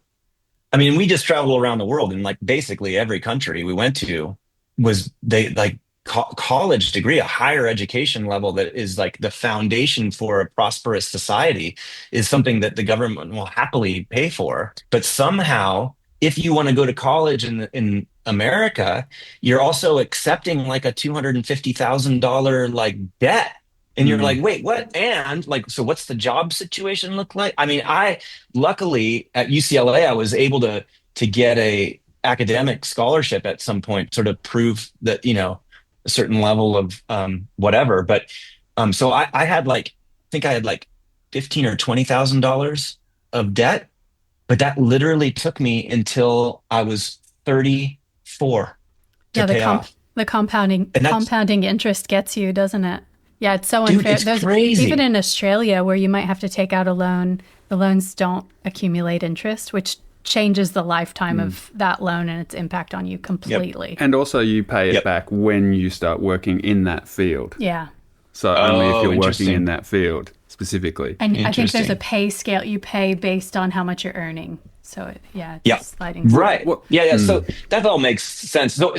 I mean, we just travel around the world, and like basically every country we went to was they like college degree, a higher education level that is like the foundation for a prosperous society, is something that the government will happily pay for. But somehow, if you want to go to college in America, you're also accepting like a $250,000 like debt. And you're mm, like, wait, what? And like, so what's the job situation look like? I mean, I luckily at UCLA, I was able to get a academic scholarship at some point, sort of prove that, a certain level of whatever. But so I had like, I think I had like 15 or $20,000 of debt, but that literally took me until I was 34 to Yeah, pay off. the compounding And that's, compounding interest gets you, doesn't it? Yeah, it's so dude, unfair. it's There's even crazy. in Australia where you might have to take out a loan, the loans don't accumulate interest, which changes the lifetime mm. of that loan and its impact on you Yep. completely. And also, you pay it Yep. back when you start working in that field. Yeah. So only if Oh, you're working in interesting. that field specifically. And I think there's a Interesting. pay scale you pay based on how much you're earning. So yeah, it's Yeah. a sliding scale. Right. What? Yeah, yeah. Mm, So that all makes sense. So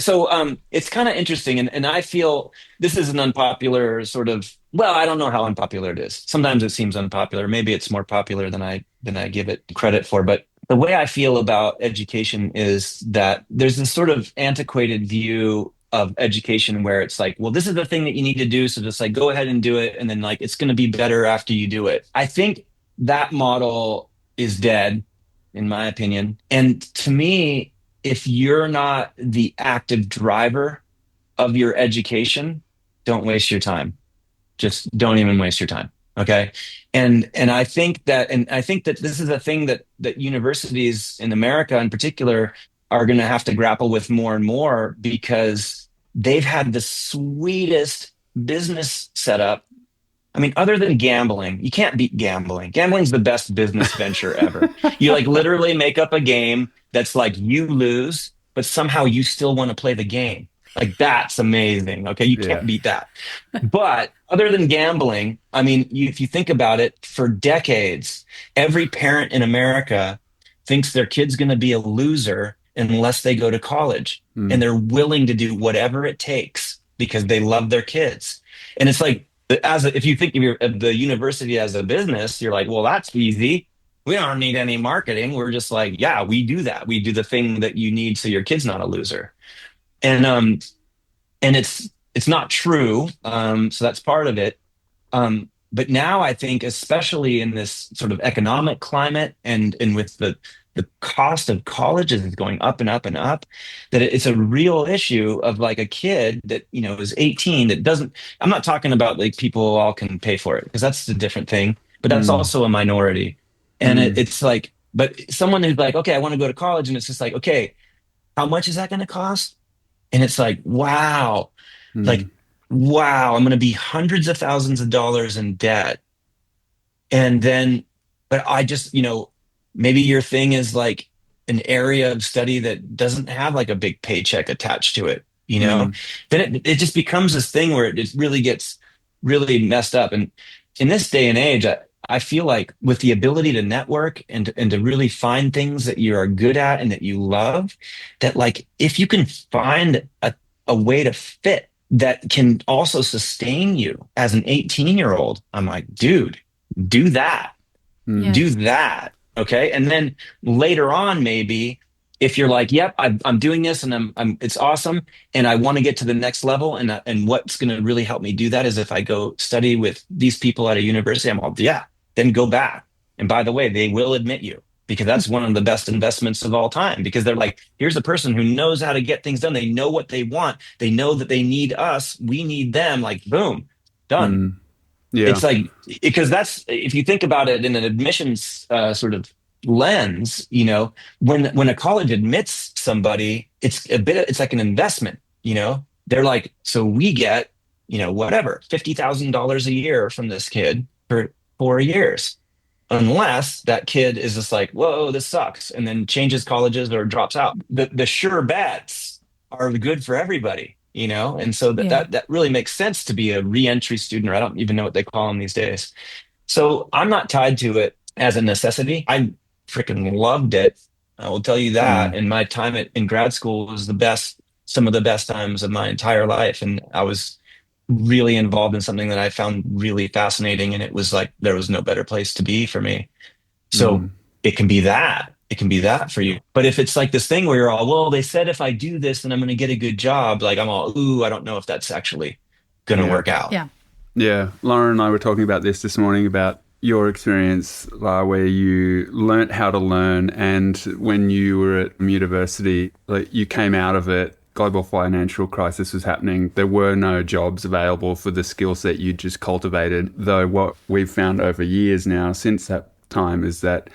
it's kind of interesting, and I feel this is an unpopular sort of, well, I don't know how unpopular it is. Sometimes it seems unpopular. Maybe it's more popular than I give it credit for. But the way I feel about education is that there's this sort of antiquated view of education where it's like, well, this is the thing that you need to do, so just like go ahead and do it, and then like it's going to be better after you do it. I think that model is dead in my opinion. And to me, if you're not the active driver of your education, don't waste your time. Just don't even waste your time. Okay. And I think that this is a thing that universities in America in particular are going to have to grapple with more and more, because they've had the sweetest business setup. I mean, other than gambling, you can't beat gambling. Gambling's the best business venture ever. You like literally make up a game that's like you lose, but somehow you still want to play the game. Like that's amazing. Okay, you yeah. can't beat that. But other than gambling, I mean, if you think about it, for decades, every parent in America thinks their kid's going to be a loser unless they go to college, and Mm, they're willing to do whatever it takes because they love their kids. And it's like, if you think of the university as a business, you're like, well, that's easy. We don't need any marketing. We're just like, yeah, we do that. We do the thing that you need so your kid's not a loser. And it's not true. So that's part of it. But now I think, especially in this sort of economic climate, and with the cost of colleges is going up and up and up, that it's a real issue of like a kid that, is 18 that doesn't, I'm not talking about like people all can pay for it, because that's a different thing, but that's mm, also a minority. And mm, it's like, but someone who's like, okay, I want to go to college, and it's just like, okay, how much is that going to cost? And it's like, like, mm, wow, I'm going to be hundreds of thousands of dollars in debt. And then, but I just, maybe your thing is like an area of study that doesn't have like a big paycheck attached to it, mm, then it just becomes this thing where it really gets really messed up. And in this day and age, I feel like with the ability to network and to really find things that you are good at and that you love, that like if you can find a way to fit that can also sustain you as an 18-year-old, I'm like, dude, do that, mm. do Yes. that. Okay. And then later on, maybe if you're like, yep, I'm doing this, and it's awesome, and I want to get to the next level, and what's going to really help me do that is if I go study with these people at a university, I'm all, yeah, then go back. And by the way, they will admit you because that's one of the best investments of all time because they're like, here's a person who knows how to get things done. They know what they want. They know that they need us. We need them. Like, boom, done. Mm. Yeah. It's like, because that's, if you think about it in an admissions sort of lens, when a college admits somebody, it's like an investment, they're like, so we get, whatever, $50,000 a year from this kid for 4 years, unless that kid is just like, whoa, this sucks, and then changes colleges or drops out. The sure bets are good for everybody, and so that, Yeah. that really makes sense to be a reentry student, or I don't even know what they call them these days. So I'm not tied to it as a necessity. I freaking loved it. I will tell you that. Mm. And my time in grad school was some of the best times of my entire life. And I was really involved in something that I found really fascinating. And it was like there was no better place to be for me. So Mm. it can be that. It can be that for you. But if it's like this thing where you're all, well, they said if I do this, then I'm going to get a good job. Like I'm all, ooh, I don't know if that's actually going to Yeah. work out. Yeah. Yeah. Lauren and I were talking about this morning about your experience, where you learnt how to learn, and when you were at university, like you came out of it, global financial crisis was happening. There were no jobs available for the skill set you just cultivated. Though what we've found over years now since that time is that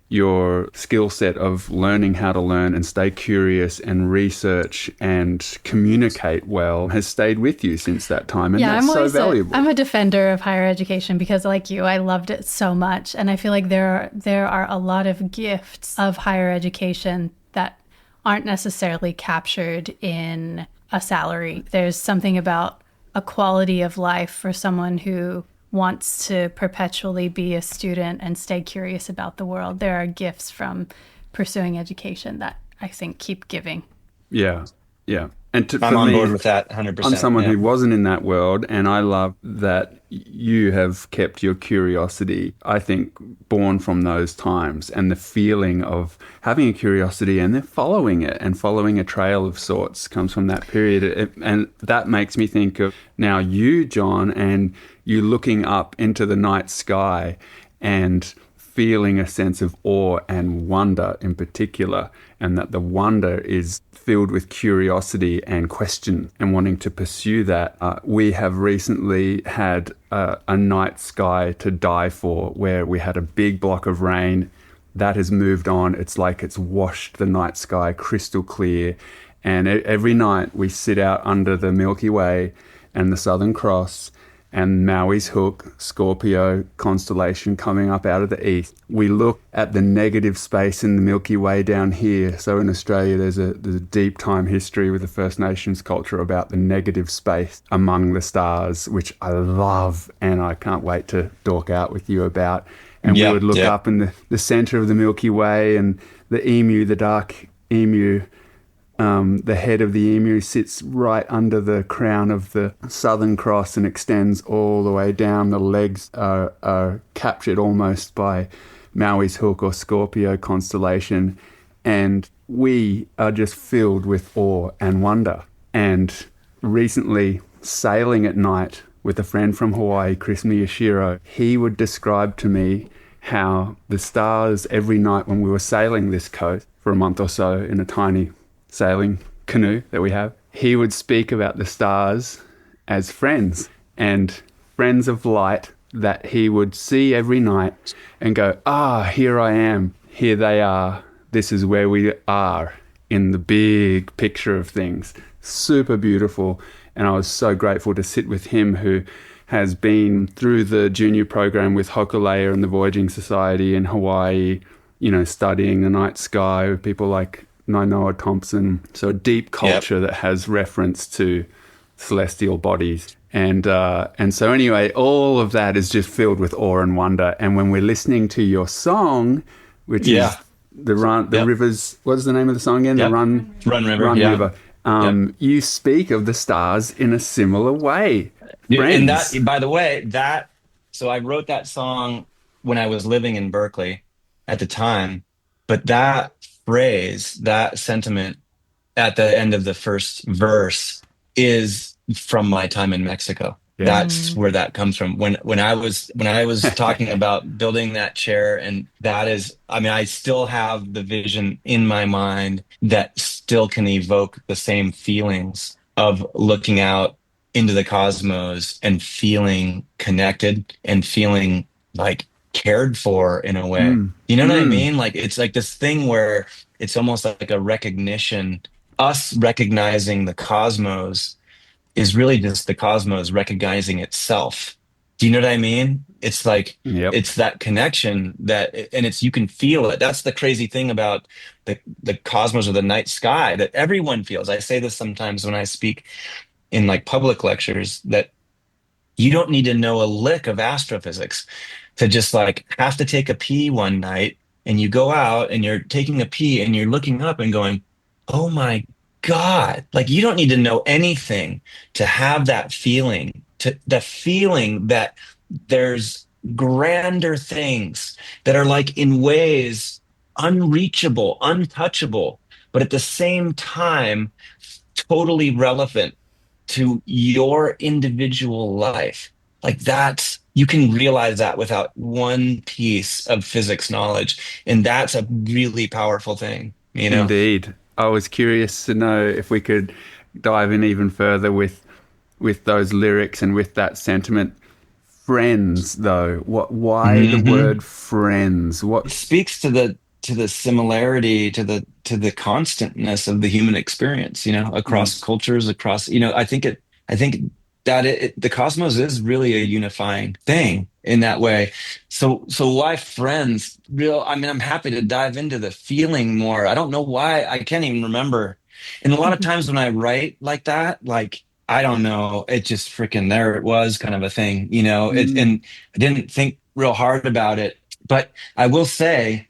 your skill set of learning how to learn and stay curious and research and communicate well has stayed with you since that time. And Yeah, that's so valuable. I'm a defender of higher education because, like you, I loved it so much, and I feel like there are a lot of gifts of higher education that aren't necessarily captured in a salary. There's something about a quality of life for someone who wants to perpetually be a student and stay curious about the world. There are gifts from pursuing education that I think keep giving. Yeah, yeah. And I'm for on me, board with that 100%. I'm someone yeah. who wasn't in that world, and I love that you have kept your curiosity, I think, born from those times, and the feeling of having a curiosity and then following it, and following a trail of sorts comes from that period. And that makes me think of now you, John, and you looking up into the night sky and feeling a sense of awe and wonder in particular, and that the wonder is filled with curiosity and question and wanting to pursue that. We have recently had a night sky to die for, where we had a big block of rain that has moved on. It's like it's washed the night sky crystal clear. And every night we sit out under the Milky Way and the Southern Cross and Maui's Hook, Scorpio constellation coming up out of the east. We look at the negative space in the Milky Way down here. So in Australia, there's a deep time history with the First Nations culture about the negative space among the stars, which I love and I can't wait to talk out with you about. And we would look up in the center of the Milky Way, and the emu, the dark emu, the head of the emu sits right under the crown of the Southern Cross and extends all the way down. The legs are captured almost by Maui's Hook or Scorpio constellation. And we are just filled with awe and wonder. And recently, sailing at night with a friend from Hawaii, Chris Miyashiro, he would describe to me how the stars every night when we were sailing this coast for a month or so in a tiny sailing canoe that we have, he would speak about the stars as friends, and friends of light that he would see every night and go, here I am, here they are, this is where we are in the big picture of things. Super beautiful. And I was so grateful to sit with him, who has been through the junior program with Hokulea and the Voyaging Society in Hawaii, studying the night sky with people like Nainoa Thompson. So a deep culture that has reference to celestial bodies. And so anyway, all of that is just filled with awe and wonder. And when we're listening to your song, which is the rivers, what is the name of the song again? The Run River. You speak of the stars in a similar way. Friends. And that, by the way, so I wrote that song when I was living in Berkeley at the time, but that phrase, that sentiment at the end of the first verse is from my time in Mexico. Yeah. That's where that comes from. When I was talking about building that chair, and that is, I mean, I still have the vision in my mind that still can evoke the same feelings of looking out into the cosmos and feeling connected and feeling like cared for in a way. Mm. You know what I Mm. mean? Like it's like this thing where it's almost like a recognition, us recognizing the cosmos is really just the cosmos recognizing itself. Do you know what I mean? It's like Yep. it's that connection that, and it's you can feel it. That's the crazy thing about the cosmos or the night sky that everyone feels. I say this sometimes when I speak in like public lectures that you don't need to know a lick of astrophysics to just like have to take a pee one night and you go out and you're taking a pee and you're looking up and going, oh my God. Like you don't need to know anything to have that feeling, to the feeling that there's grander things that are like in ways unreachable, untouchable, but at the same time, totally relevant to your individual life. Like that's, you can realize that without one piece of physics knowledge. And that's a really powerful thing, you know? Indeed. I was curious to know if we could dive in even further with those lyrics and with that sentiment. Friends, though. Why the Hmm. word friends? It What? speaks to the similarity, to the constantness of the human experience, you know, Mm. across cultures, across, I think that the cosmos is really a unifying thing in that way. So why friends? I mean, I'm happy to dive into the feeling more. I don't know why. I can't even remember. And a lot of times when I write like that, like I don't know, it just freaking there it was kind of a thing, you know. Mm. And I didn't think real hard about it, but I will say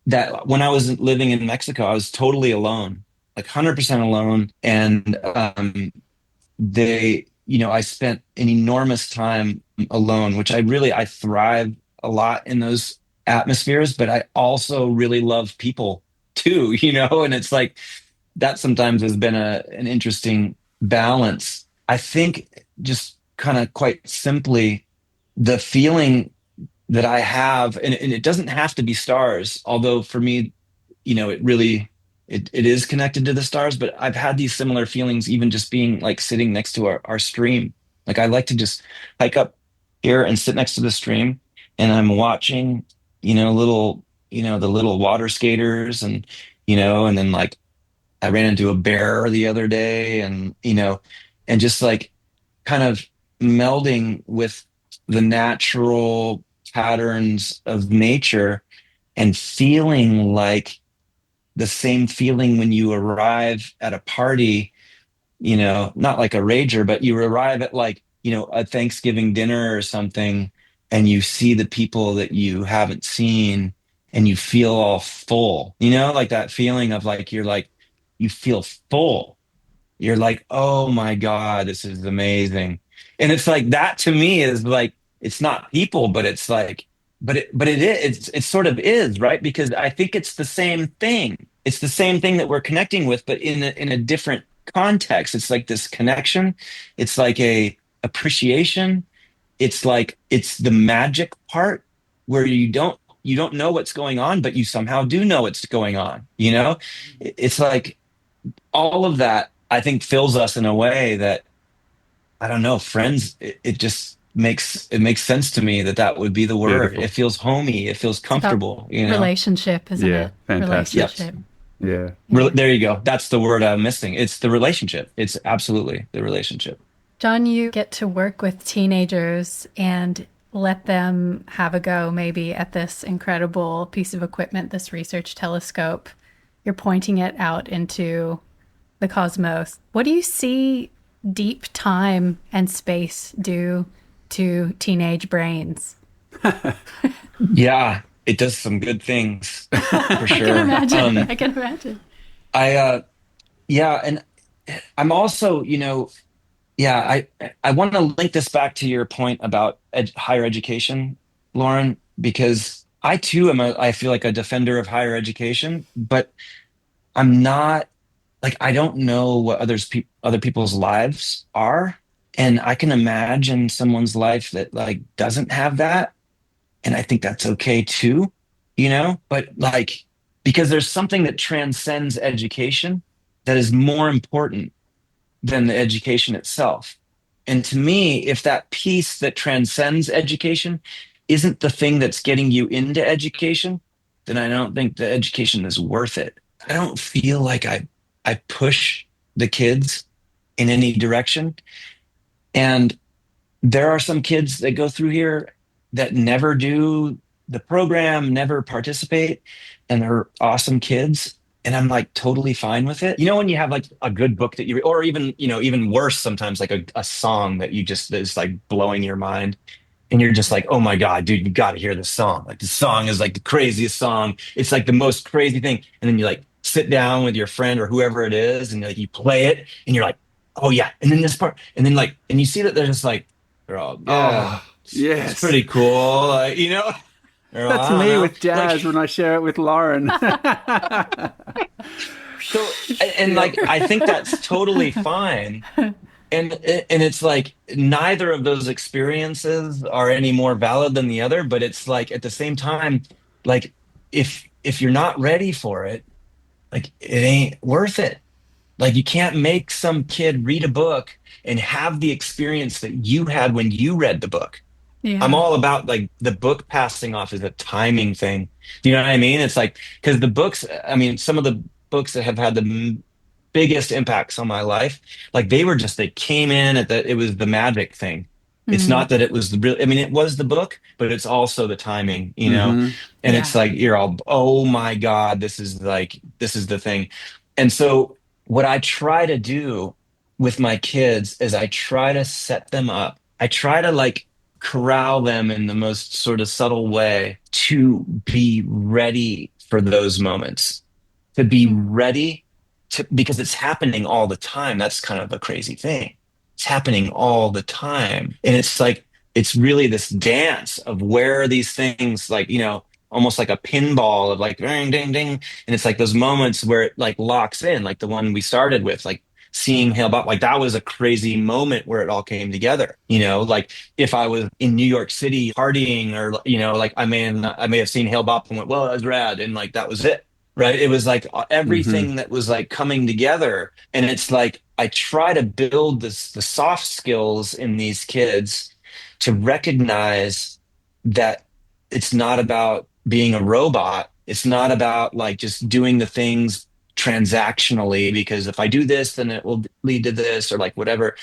that when I was living in Mexico, I was totally alone, like 100% alone. And I spent an enormous time alone, which I thrive a lot in those atmospheres, but I also really love people too, you know, and it's like that sometimes has been an interesting balance. I think just kind of quite simply, the feeling that I have, and it doesn't have to be stars, although for me, it really it is connected to the stars, but I've had these similar feelings even just being like sitting next to our stream. Like I like to just hike up here and sit next to the stream and I'm watching, the little water skaters and then like I ran into a bear the other day and just like kind of melding with the natural patterns of nature and feeling like the same feeling when you arrive at a party, not like a rager, but you arrive at like, a Thanksgiving dinner or something, and you see the people that you haven't seen and you feel all full, like that feeling of like, you feel full. You're like, oh my God, this is amazing. And it's like that to me is like, it's not people, but it's like, but it is, it sort of is, right? Because I think it's the same thing. It's the same thing that we're connecting with, but in a different context. It's like this connection. It's like a appreciation. It's like, it's the magic part where you don't know what's going on, but you somehow do know what's going on, It's like, all of that I think fills us in a way that I don't know, friends, it just makes sense to me that that would be the word. It Beautiful. feels homey, it feels It's about comfortable. relationship, isn't Yeah. it? Fantastic. Yep. Relationship. Yeah. Yeah. There you go. That's the word I'm missing. It's the relationship. It's absolutely the relationship. John, you get to work with teenagers and let them have a go maybe at this incredible piece of equipment, this research telescope. You're pointing it out into the cosmos. What do you see deep time and space do to teenage brains? Yeah, it does some good things for I can sure. imagine. I can imagine. I Yeah, and I'm also, yeah, I want to link this back to your point about higher education, Lauren, because I too I feel like a defender of higher education, but I'm not like I don't know what other people's lives are. And I can imagine someone's life that like doesn't have that. And I think that's okay too, but like, because there's something that transcends education that is more important than the education itself. And to me, if that piece that transcends education isn't the thing that's getting you into education, then I don't think the education is worth it. I don't feel like I push the kids in any direction. And there are some kids that go through here that never do the program, never participate, and they're awesome kids. And I'm like totally fine with it. When you have like a good book that you read, or even, even worse, sometimes like a song that you just is like blowing your mind. And you're just like, oh my God, dude, you got to hear this song. Like, the song is like the craziest song. It's like the most crazy thing. And then you like sit down with your friend or whoever it is, and like you play it, and you're like, oh yeah. And then this part, and then like, and you see that they're just like, they're all, yeah, Oh, it's yes. pretty cool. They're all, That's I don't me know. with jazz when I share it with Lauren. So, and like, I think that's totally fine. And it's like neither of those experiences are any more valid than the other, but it's like at the same time, like if you're not ready for it, like it ain't worth it. Like you can't make some kid read a book and have the experience that you had when you read the book. I'm Yeah. all about like the book passing off as a timing thing. Do you know what I mean? It's like because the books, I mean, some of the books that have had the biggest impacts on my life, like they came in at it was the magic thing. It's Mm. not that it was the real, I mean, it was the book, but it's also the timing, Hmm. and Yeah. it's like you're all, oh my God, this is the thing. And so what I try to do with my kids is I try to set them up. I try to like corral them in the most sort of subtle way to be ready for those moments, to be Mm. ready to, because it's happening all the time. That's kind of a crazy thing. It's happening all the time. And it's like, it's really this dance of where these things, like, almost like a pinball of like ding, ding, ding. And it's like those moments where it like locks in, like the one we started with, like seeing Hale Bopp, like that was a crazy moment where it all came together. Like if I was in New York City partying, or like I may have seen Hale Bopp and went, well, that was rad, and like that was it. Right. It was like Hmm. everything that was like coming together. And it's like I try to build the soft skills in these kids to recognize that it's not about being a robot. It's not about like just doing the things transactionally, because if I do this, then it will lead to this, or like whatever,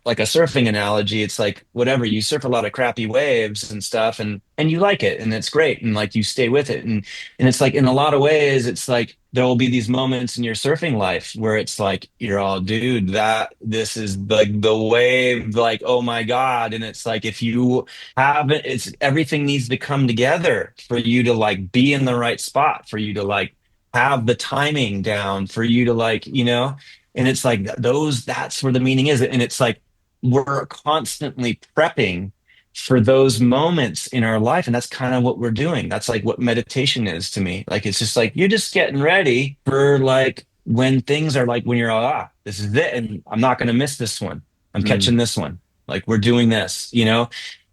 like a surfing analogy, it's like whatever, you surf a lot of crappy waves and stuff, and you like it, and it's great, and like you stay with it, and it's like in a lot of ways it's like there will be these moments in your surfing life where it's like you're all, dude, that this is like the wave, like oh my God. And it's like if you haven't, it's everything needs to come together for you to like be in the right spot, for you to like have the timing down, for you to like, and it's like those, that's where the meaning is. And it's like we're constantly prepping for those moments in our life. And that's kind of what we're doing. That's like what meditation is to me. Like, it's just like, you're just getting ready for like when things are like, when you're all, this is it. And I'm not going to miss this one. I'm Mm. catching this one. Like, we're doing this.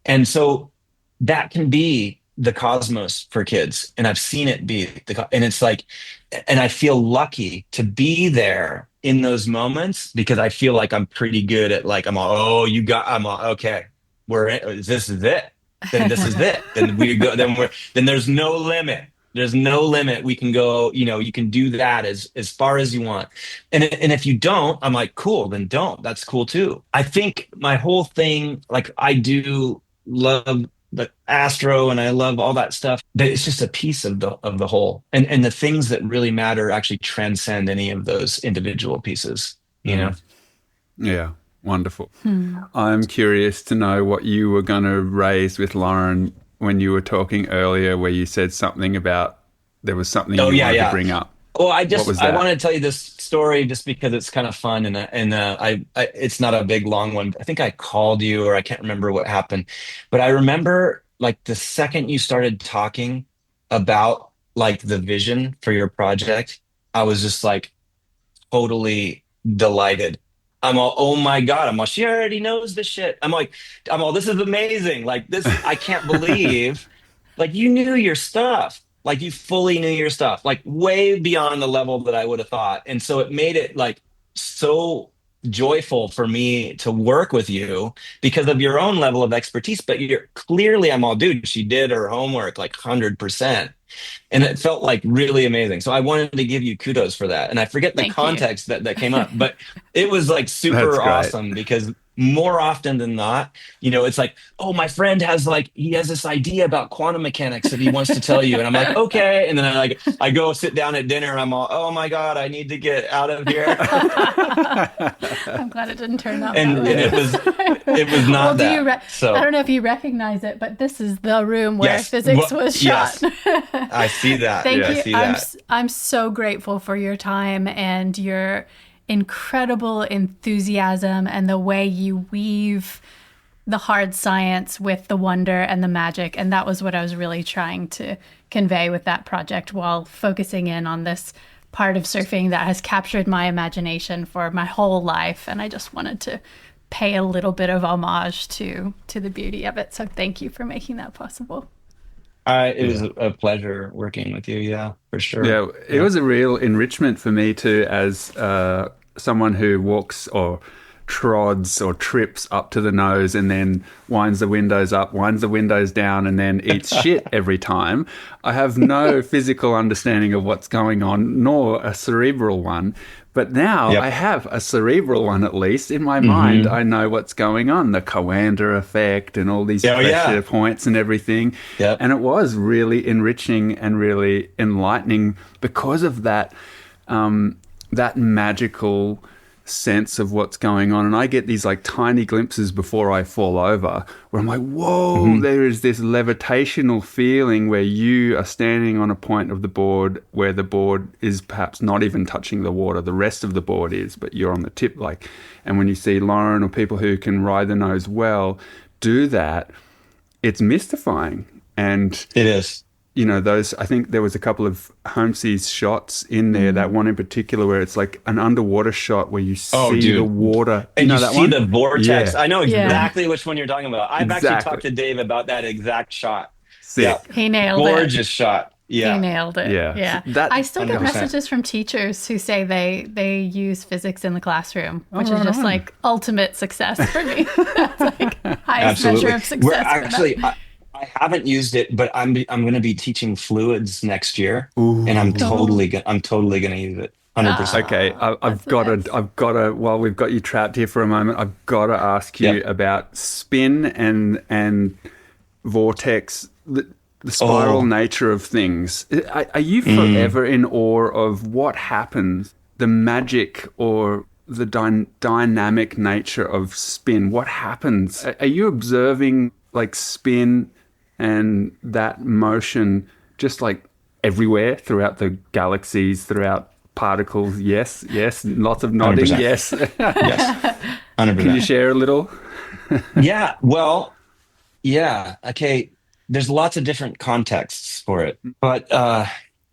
And so that can be the cosmos for kids. And I've seen it be and it's like, and I feel lucky to be there in those moments because I feel like I'm pretty good at like, I'm all, oh, I'm all, okay, this is it. Then this is it. Then we go, then there's no limit. There's no limit. We can go, you can do that as far as you want. And if you don't, I'm like, cool, then don't. That's cool too. I think my whole thing, like I do love the astro and I love all that stuff, but it's just a piece of the whole. And the things that really matter actually transcend any of those individual pieces. Mm. Yeah, wonderful. Hmm. I'm curious to know what you were going to raise with Lauren when you were talking earlier, where you said something about there was something Oh you yeah, wanted to yeah. bring up. Well, What was I want that? to tell you this story just because it's kind of fun, and it's not a big long one. I think I called you, or I can't remember what happened, but I remember like the second you started talking about like the vision for your project, I was just like totally delighted. I'm all, oh my God. I'm all, she already knows this shit. I'm all, this is amazing. Like this, I can't believe, like you knew your stuff. Like you fully knew your stuff, like way beyond the level that I would have thought. And so it made it like so joyful for me to work with you because of your own level of expertise. But you're clearly, I'm all, dude, she did her homework like 100%. And it felt like really amazing. So I wanted to give you kudos for that. And I forget the Thank you. context that came up, but it was like That's super great. awesome because more often than not, it's like, oh, my friend he has this idea about quantum mechanics that he wants to tell you. And I'm like, okay. And then I go sit down at dinner and I'm all, oh my God, I need to get out of here. I'm glad it didn't turn out that And way. it was Well, not that. I So don't know if you recognize it, but this is the room where yes, physics was shot. yes, I see that. Thank I you. see that. I'm so grateful for your time and your incredible enthusiasm and the way you weave the hard science with the wonder and the magic. And that was what I was really trying to convey with that project while focusing in on this part of surfing that has captured my imagination for my whole life. And I just wanted to pay a little bit of homage to the beauty of it. So thank you for making that possible. It was Yeah. a pleasure working with you. Yeah, for sure. Yeah, it Yeah. was a real enrichment for me too, as someone who walks or trods or trips up to the nose and then winds the windows up, winds the windows down, and then eats shit every time. I have no physical understanding of what's going on, nor a cerebral one. But now I Yep. have a cerebral one, at least in my mind. Hmm. I know what's going on, the Coanda effect and all these Oh pressure yeah. points and everything. Yep. And it was really enriching and really enlightening because of that, that magical sense of what's going on. And I get these like tiny glimpses before I fall over where I'm like, whoa, Hmm. there is this levitational feeling where you are standing on a point of the board where the board is perhaps not even touching the water. The rest of the board is, but you're on the tip. Like, and when you see Lauren or people who can ride the nose well do that, it's mystifying. And It is. those, I think there was a couple of Holmes's shots in there, that one in particular where it's like an underwater shot where you Oh, see the dude. water. You And you know that see one? the vortex. Yeah, I know Yeah. exactly which one you're talking about. I've actually exactly. talked to Dave about that exact shot. Yeah. Sick. He nailed it. Gorgeous shot. He Yeah. nailed it. Yeah. Yeah. That I still get 100%. messages from teachers who say they use physics in the classroom, which is right just on. like ultimate success for me. That's like highest Absolutely. measure of We're success for them. actually I haven't used it, but I'm going to be teaching fluids next year and Oh, I'm totally going to use it. 100%. Okay, that's the best. I've got to. While we've got you trapped here for a moment, I've got to ask you Yep. about spin and vortex, the spiral Oh. nature of things. Are you Mm. forever in awe of what happens, the magic or the dynamic nature of spin? What happens? Are you observing like spin and that motion just like everywhere throughout the galaxies, throughout particles? Yes, yes, lots of nodding. 100%. Yes. Yes. Can you 100%. share a little? Yeah. Well, yeah. Okay. There's lots of different contexts for it, but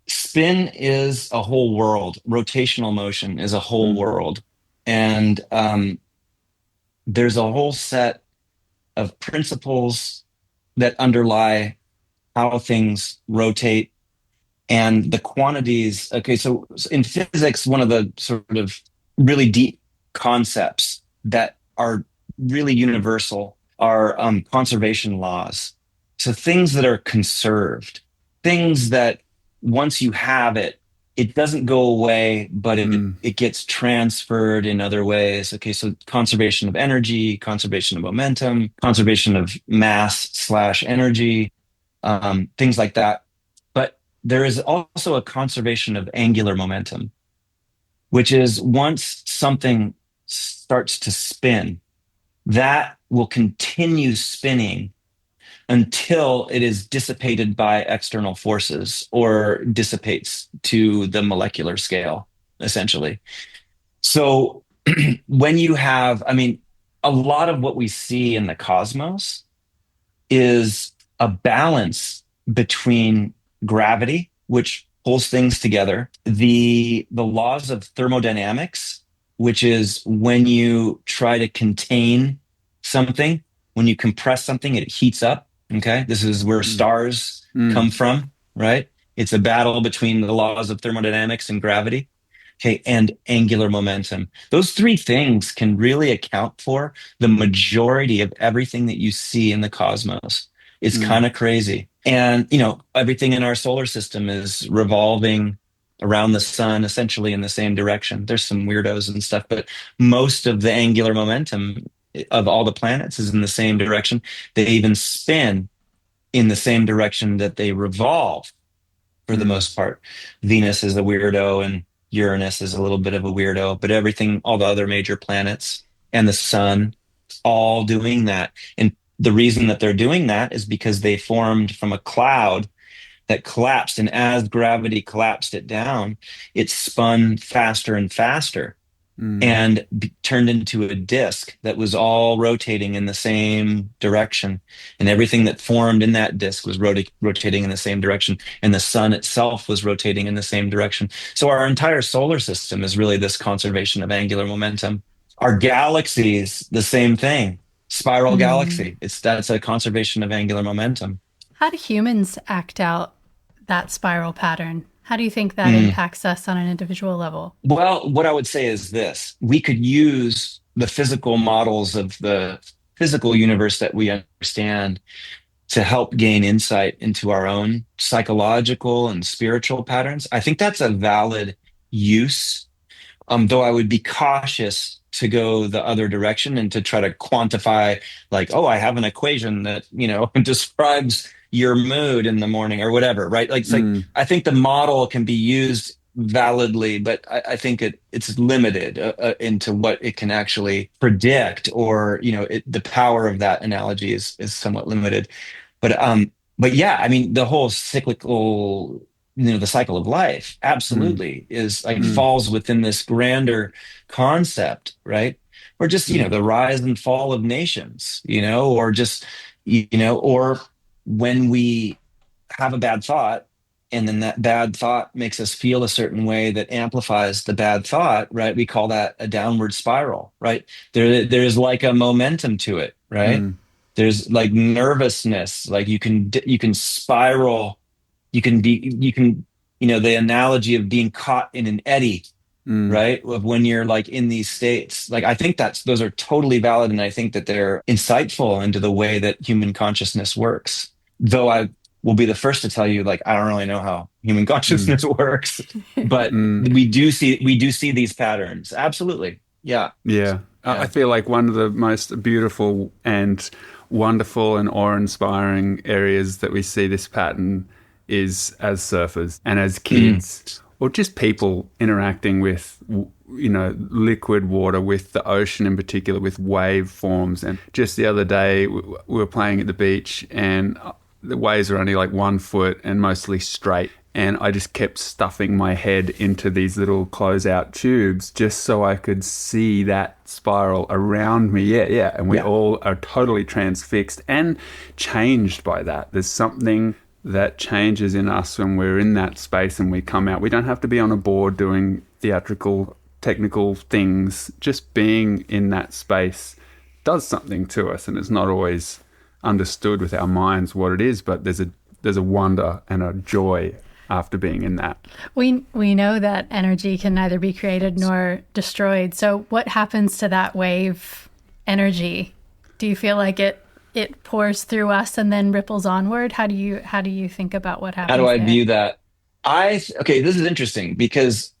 spin is a whole world. Rotational motion is a whole Mm. world. And there's a whole set of principles that underlie how things rotate and the quantities. Okay, so in physics, one of the sort of really deep concepts that are really universal are conservation laws. So things that are conserved, things that once you have it, it doesn't go away, but Mm. it gets transferred in other ways. Okay, so conservation of energy, conservation of momentum, conservation of mass slash energy, things like that. But there is also a conservation of angular momentum, which is once something starts to spin, that will continue spinning until it is dissipated by external forces or dissipates to the molecular scale, essentially. So when you have, I mean, a lot of what we see in the cosmos is a balance between gravity, which pulls things together, the laws of thermodynamics, which is when you try to contain something, when you compress something, it heats up. Okay. This is where Mm. stars Mm. come from, right? It's a battle between the laws of thermodynamics and gravity. Okay. And angular momentum. Those three things can really account for the majority of everything that you see in the cosmos. It's Mm. kind of crazy. And, you know, everything in our solar system is revolving around the sun essentially in the same direction. There's some weirdos and stuff, but most of the angular momentum of all the planets is in the same direction. They even spin in the same direction that they revolve for the Mm. most part. Venus is a weirdo and Uranus is a little bit of a weirdo, but everything, all the other major planets and the sun, all doing that. And the reason that they're doing that is because they formed from a cloud that collapsed. And as gravity collapsed it down, it spun faster and faster Mm. and turned into a disk that was all rotating in the same direction. And everything that formed in that disk was rotating in the same direction. And the sun itself was rotating in the same direction. So our entire solar system is really this conservation of angular momentum. Our galaxies, the same thing. Spiral Hmm. galaxy. That's a conservation of angular momentum. How do humans act out that spiral pattern? How do you think that Mm. impacts us on an individual level? Well, what I would say is this. We could use the physical models of the physical universe that we understand to help gain insight into our own psychological and spiritual patterns. I think that's a valid use, though I would be cautious to go the other direction and to try to quantify, like, oh, I have an equation that, you know, describes your mood in the morning or whatever, right? Like, it's like, Mm. I think the model can be used validly, but I think it's limited into what it can actually predict, or, you know, the power of that analogy is somewhat limited. But yeah, I mean, the whole cyclical, you know, the cycle of life Mm. absolutely is like Mm. falls within this grander concept, right? Or just, you know, Mm. the rise and fall of nations, you know, or just, you know, or when we have a bad thought and then that bad thought makes us feel a certain way that amplifies the bad thought, right? We call that a downward spiral, right? There's like a momentum to it, right? Mm. There's like nervousness, like you can spiral, you can, you know, the analogy of being caught in an eddy, Mm. right? Of when you're like in these states. Like I think those are totally valid, and I think that they're insightful into the way that human consciousness works. Though I will be the first to tell you, like, I don't really know how human Mm. consciousness works, but Mm. we do see these patterns. Absolutely. Yeah. Yeah. I Yeah. feel like one of the most beautiful and wonderful and awe-inspiring areas that we see this pattern is as surfers and as Mm. kids, or just people interacting with, you know, liquid water, with the ocean in particular, with wave forms. And just the other day, we were playing at the beach, and the waves are only like 1 foot and mostly straight. And I just kept stuffing my head into these little closeout tubes just so I could see that spiral around me. Yeah, yeah. And we Yeah. all are totally transfixed and changed by that. There's something that changes in us when we're in that space and we come out. We don't have to be on a board doing theatrical, technical things. Just being in that space does something to us, and it's not always understood with our minds what it is, but there's a wonder and a joy after being in that. We know that energy can neither be created nor destroyed. So what happens to that wave energy? Do you feel like it pours through us and then ripples onward? How do you think about what How do happens I there? view that? Okay, this is interesting because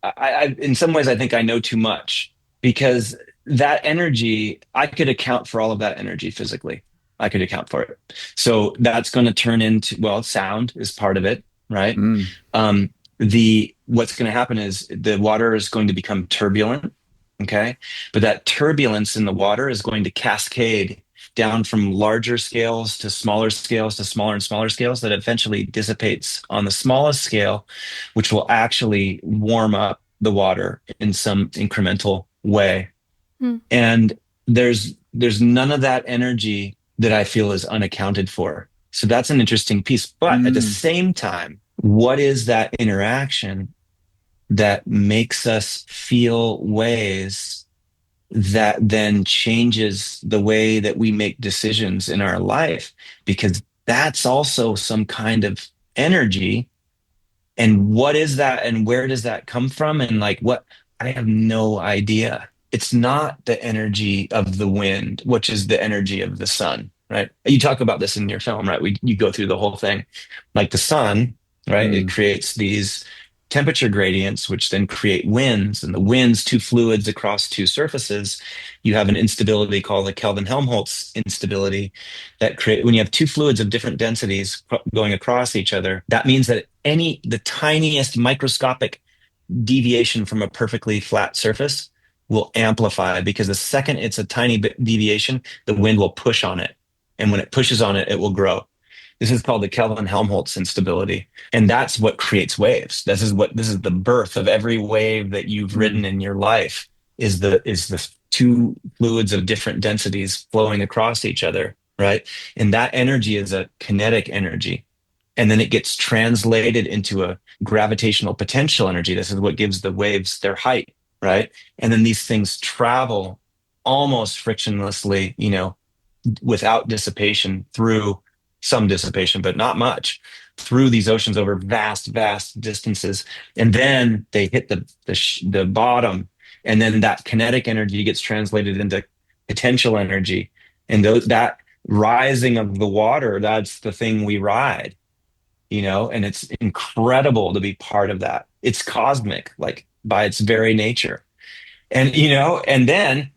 in some ways, I think I know too much, because that energy, I could account for all of that energy physically. I could account for it. So that's going to turn into, well, sound is part of it, right? Mm. Um, what's going to happen is the water is going to become turbulent. Okay. But that turbulence in the water is going to cascade down from larger scales to smaller scales to smaller and smaller scales, that eventually dissipates on the smallest scale, which will actually warm up the water in some incremental way. Hmm. And there's none of that energy that I feel is unaccounted for. So that's an interesting piece. But at the Mm. same time, what is that interaction that makes us feel ways that then changes the way that we make decisions in our life, because that's also some kind of energy. And what is that and where does that come from? And like what, I have no idea. It's not the energy of the wind, which is the energy of the sun, right? You talk about this in your film, right? You go through the whole thing. Like the sun, right? It Mm. creates these temperature gradients, which then create winds, and the winds, two fluids across two surfaces. You have an instability called the Kelvin-Helmholtz instability that create when you have two fluids of different densities going across each other. That means that the tiniest microscopic deviation from a perfectly flat surface will amplify, because the second it's a tiny bit deviation, the wind will push on it. And when it pushes on it, it will grow. This is called the Kelvin-Helmholtz instability. And that's what creates waves. This is the birth of every wave that you've ridden Mm. in your life, is the two fluids of different densities flowing across each other, right? And that energy is a kinetic energy. And then it gets translated into a gravitational potential energy. This is what gives the waves their height, right? And then these things travel almost frictionlessly, without dissipation, through some dissipation, but not much, through these oceans over vast, vast distances. And then they hit the bottom, and then that kinetic energy gets translated into potential energy. And that rising of the water, that's the thing we ride, and it's incredible to be part of that. It's cosmic, like by its very nature. And then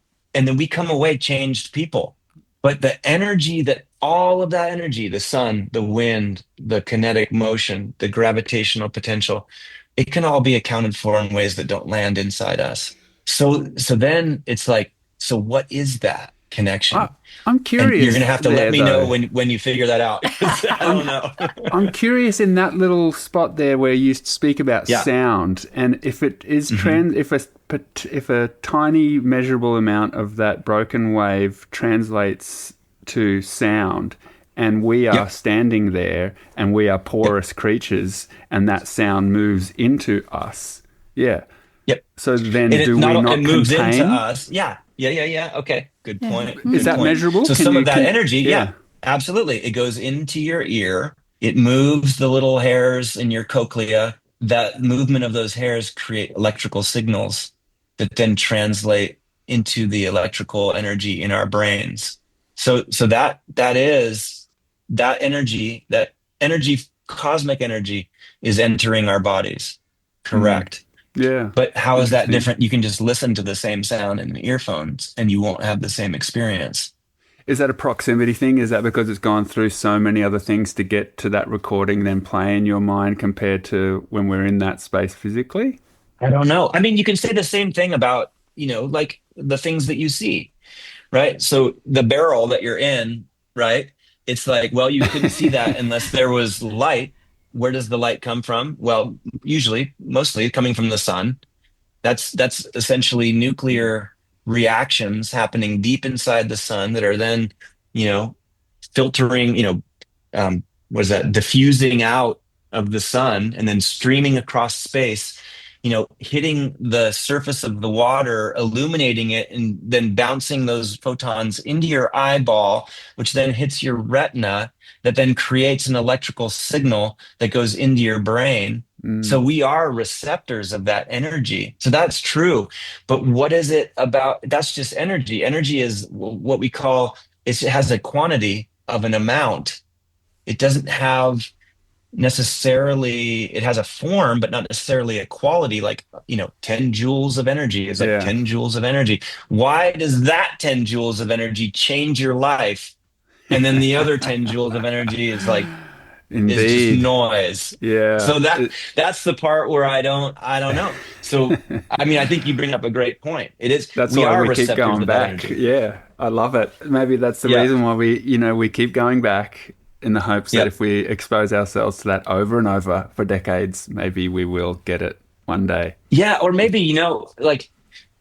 we come away changed people. But the energy, that all of that energy, the sun, the wind, the kinetic motion, the gravitational potential, it can all be accounted for in ways that don't land inside us. So then it's like, so what is that I, connection? I'm And you're going to curious have to let there, me know though. when you figure that out. 'Cause I don't I'm know. I'm curious in that little spot there where you speak about Yeah. sound, and if it is Hmm. if a tiny measurable amount of that broken wave translates to sound, and we are Yep. standing there and we are Yep. porous creatures, and that sound moves into us, yeah. Yep. So then, And do it we not it not moves into contain? us. Yeah. Yeah. Yeah. Yeah. Okay. Good Yeah. point. Is Good Hmm. that point. measurable? So Can some you of that can energy, yeah, yeah. absolutely. It goes into your ear. It moves the little hairs in your cochlea. That movement of those hairs create electrical signals that then translate into the electrical energy in our brains. So that is that energy, cosmic energy, is entering our bodies. Mm, Correct. yeah, But how is that interesting. different? You can just listen to the same sound in the earphones and you won't have the same experience. Is that a proximity thing? Is that because it's gone through so many other things to get to that recording, then play in your mind compared to when we're in that space physically? I don't know. I mean, you can say the same thing about, like the things that you see, right? So the barrel that you're in, right? It's like, well, you couldn't see that unless there was light. Where does the light come from? Well, usually, mostly coming from the sun. That's essentially nuclear reactions happening deep inside the sun that are then, you know, filtering, what is that, diffusing out of the sun and then streaming across space, hitting the surface of the water, illuminating it, and then bouncing those photons into your eyeball, which then hits your retina, that then creates an electrical signal that goes into your brain. So Mm, we are receptors of that energy. So that's true. But what is it about? That's just energy. Energy is what we call, it has a quantity of an amount. It doesn't have necessarily, it has a form, but not necessarily a quality. Like, 10 joules of energy is like yeah, 10 joules of energy. Why does that 10 joules of energy change your life? And then the other 10 joules of energy is just indeed. noise. Yeah, So that's the part where I don't know. So I mean, I think you bring up a great point. It is, that's we why are we keep receptors going of that back. energy. Yeah, I love it. Maybe that's the Yeah. reason why we keep going back in the hopes that Yeah. if we expose ourselves to that over and over for decades, maybe we will get it one day. Yeah. Or maybe, like,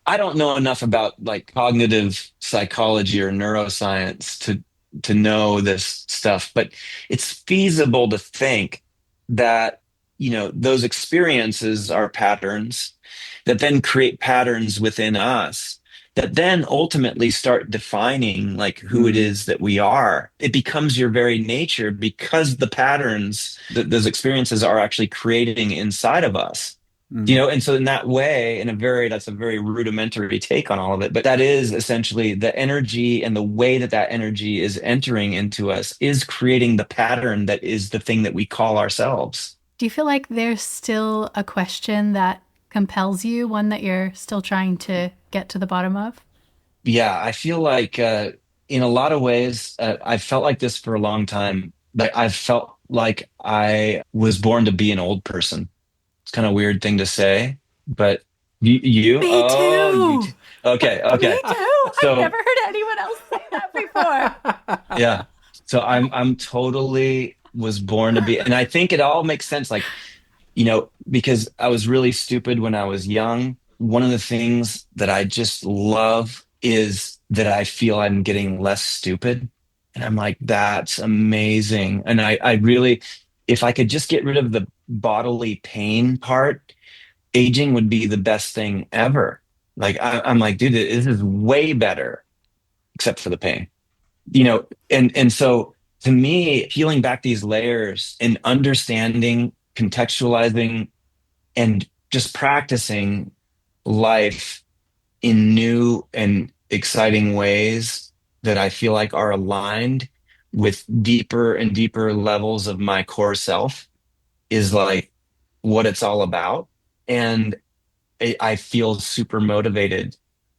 I don't know enough about like cognitive psychology or neuroscience to know this stuff, but it's feasible to think that, those experiences are patterns that then create patterns within us that then ultimately start defining like who it is that we are. It becomes your very nature because the patterns that those experiences are actually creating inside of us. And so in that way, that's a very rudimentary take on all of it, but that is essentially the energy, and the way that that energy is entering into us is creating the pattern that is the thing that we call ourselves. Do you feel like there's still a question that compels you, one that you're still trying to get to the bottom of? Yeah, I feel like in a lot of ways, I've felt like this for a long time. Like I've felt like I was born to be an old person. It's kind of a weird thing to say, but Me you too. too. Okay, okay. Me too. I've So never heard anyone else say that before. yeah, so I'm totally was born to be, and I think it all makes sense. Like, because I was really stupid when I was young. One of the things that I just love is that I feel I'm getting less stupid. And I'm like, that's amazing. And I really, if I could just get rid of the bodily pain part, aging would be the best thing ever. Like, I'm like, dude, this is way better, except for the pain, and so to me, peeling back these layers and understanding, contextualizing, and just practicing life in new and exciting ways that I feel like are aligned with deeper and deeper levels of my core self is like what it's all about. And I feel super motivated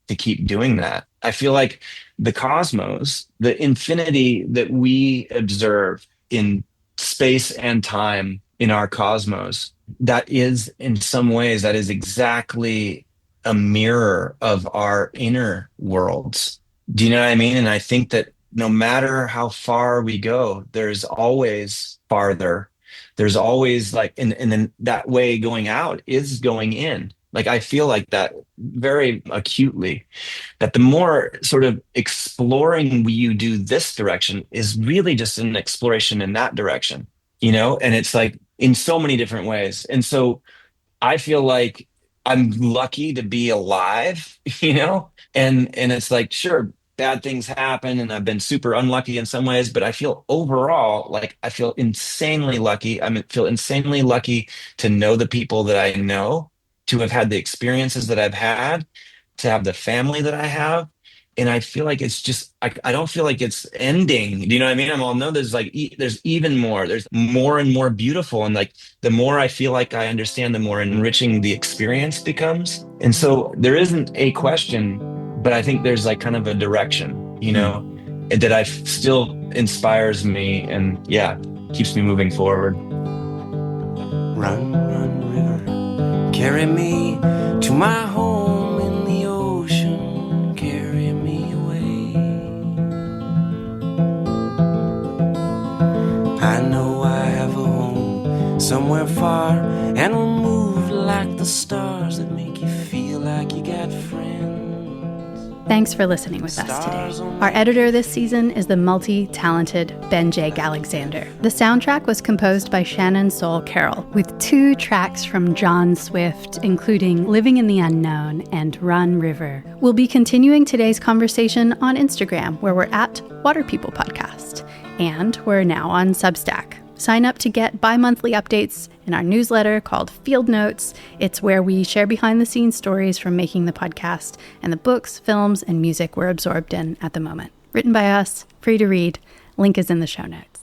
to keep doing that. I feel like the cosmos, the infinity that we observe in space and time in our cosmos, that is in some ways, that is exactly a mirror of our inner worlds. Do you know what I mean? And I think that no matter how far we go, there's always farther. There's always like, and then that way going out is going in. Like I feel like that very acutely, that the more sort of exploring you do this direction is really just an exploration in that direction, and it's like in so many different ways. And so I feel like I'm lucky to be alive, and it's like, sure, bad things happen and I've been super unlucky in some ways, but I feel overall like I feel insanely lucky. Feel insanely lucky to know the people that I know, to have had the experiences that I've had, to have the family that I have. And I feel like it's just, I don't feel like it's ending. Do you know what I mean? I'm all, no, there's like, there's even more, there's more and more beautiful. And like, the more I feel like I understand, the more enriching the experience becomes. And so there isn't a question, but I think there's like kind of a direction, that I still inspires me and yeah, keeps me moving forward. Run, run, river, carry me to my home in the ocean, carry me away. I know I have a home somewhere far, and we'll move like the stars that make you feel like you got friends. Thanks for listening with us today. Our editor this season is the multi-talented Ben J. Alexander. The soundtrack was composed by Shannon Soul Carroll, with 2 tracks from John Swift, including Living in the Unknown and Run River. We'll be continuing today's conversation on Instagram, where we're at Water People Podcast. And we're now on Substack. Sign up to get bi-monthly updates in our newsletter called Field Notes. It's where we share behind-the-scenes stories from making the podcast and the books, films, and music we're absorbed in at the moment. Written by us, free to read. Link is in the show notes.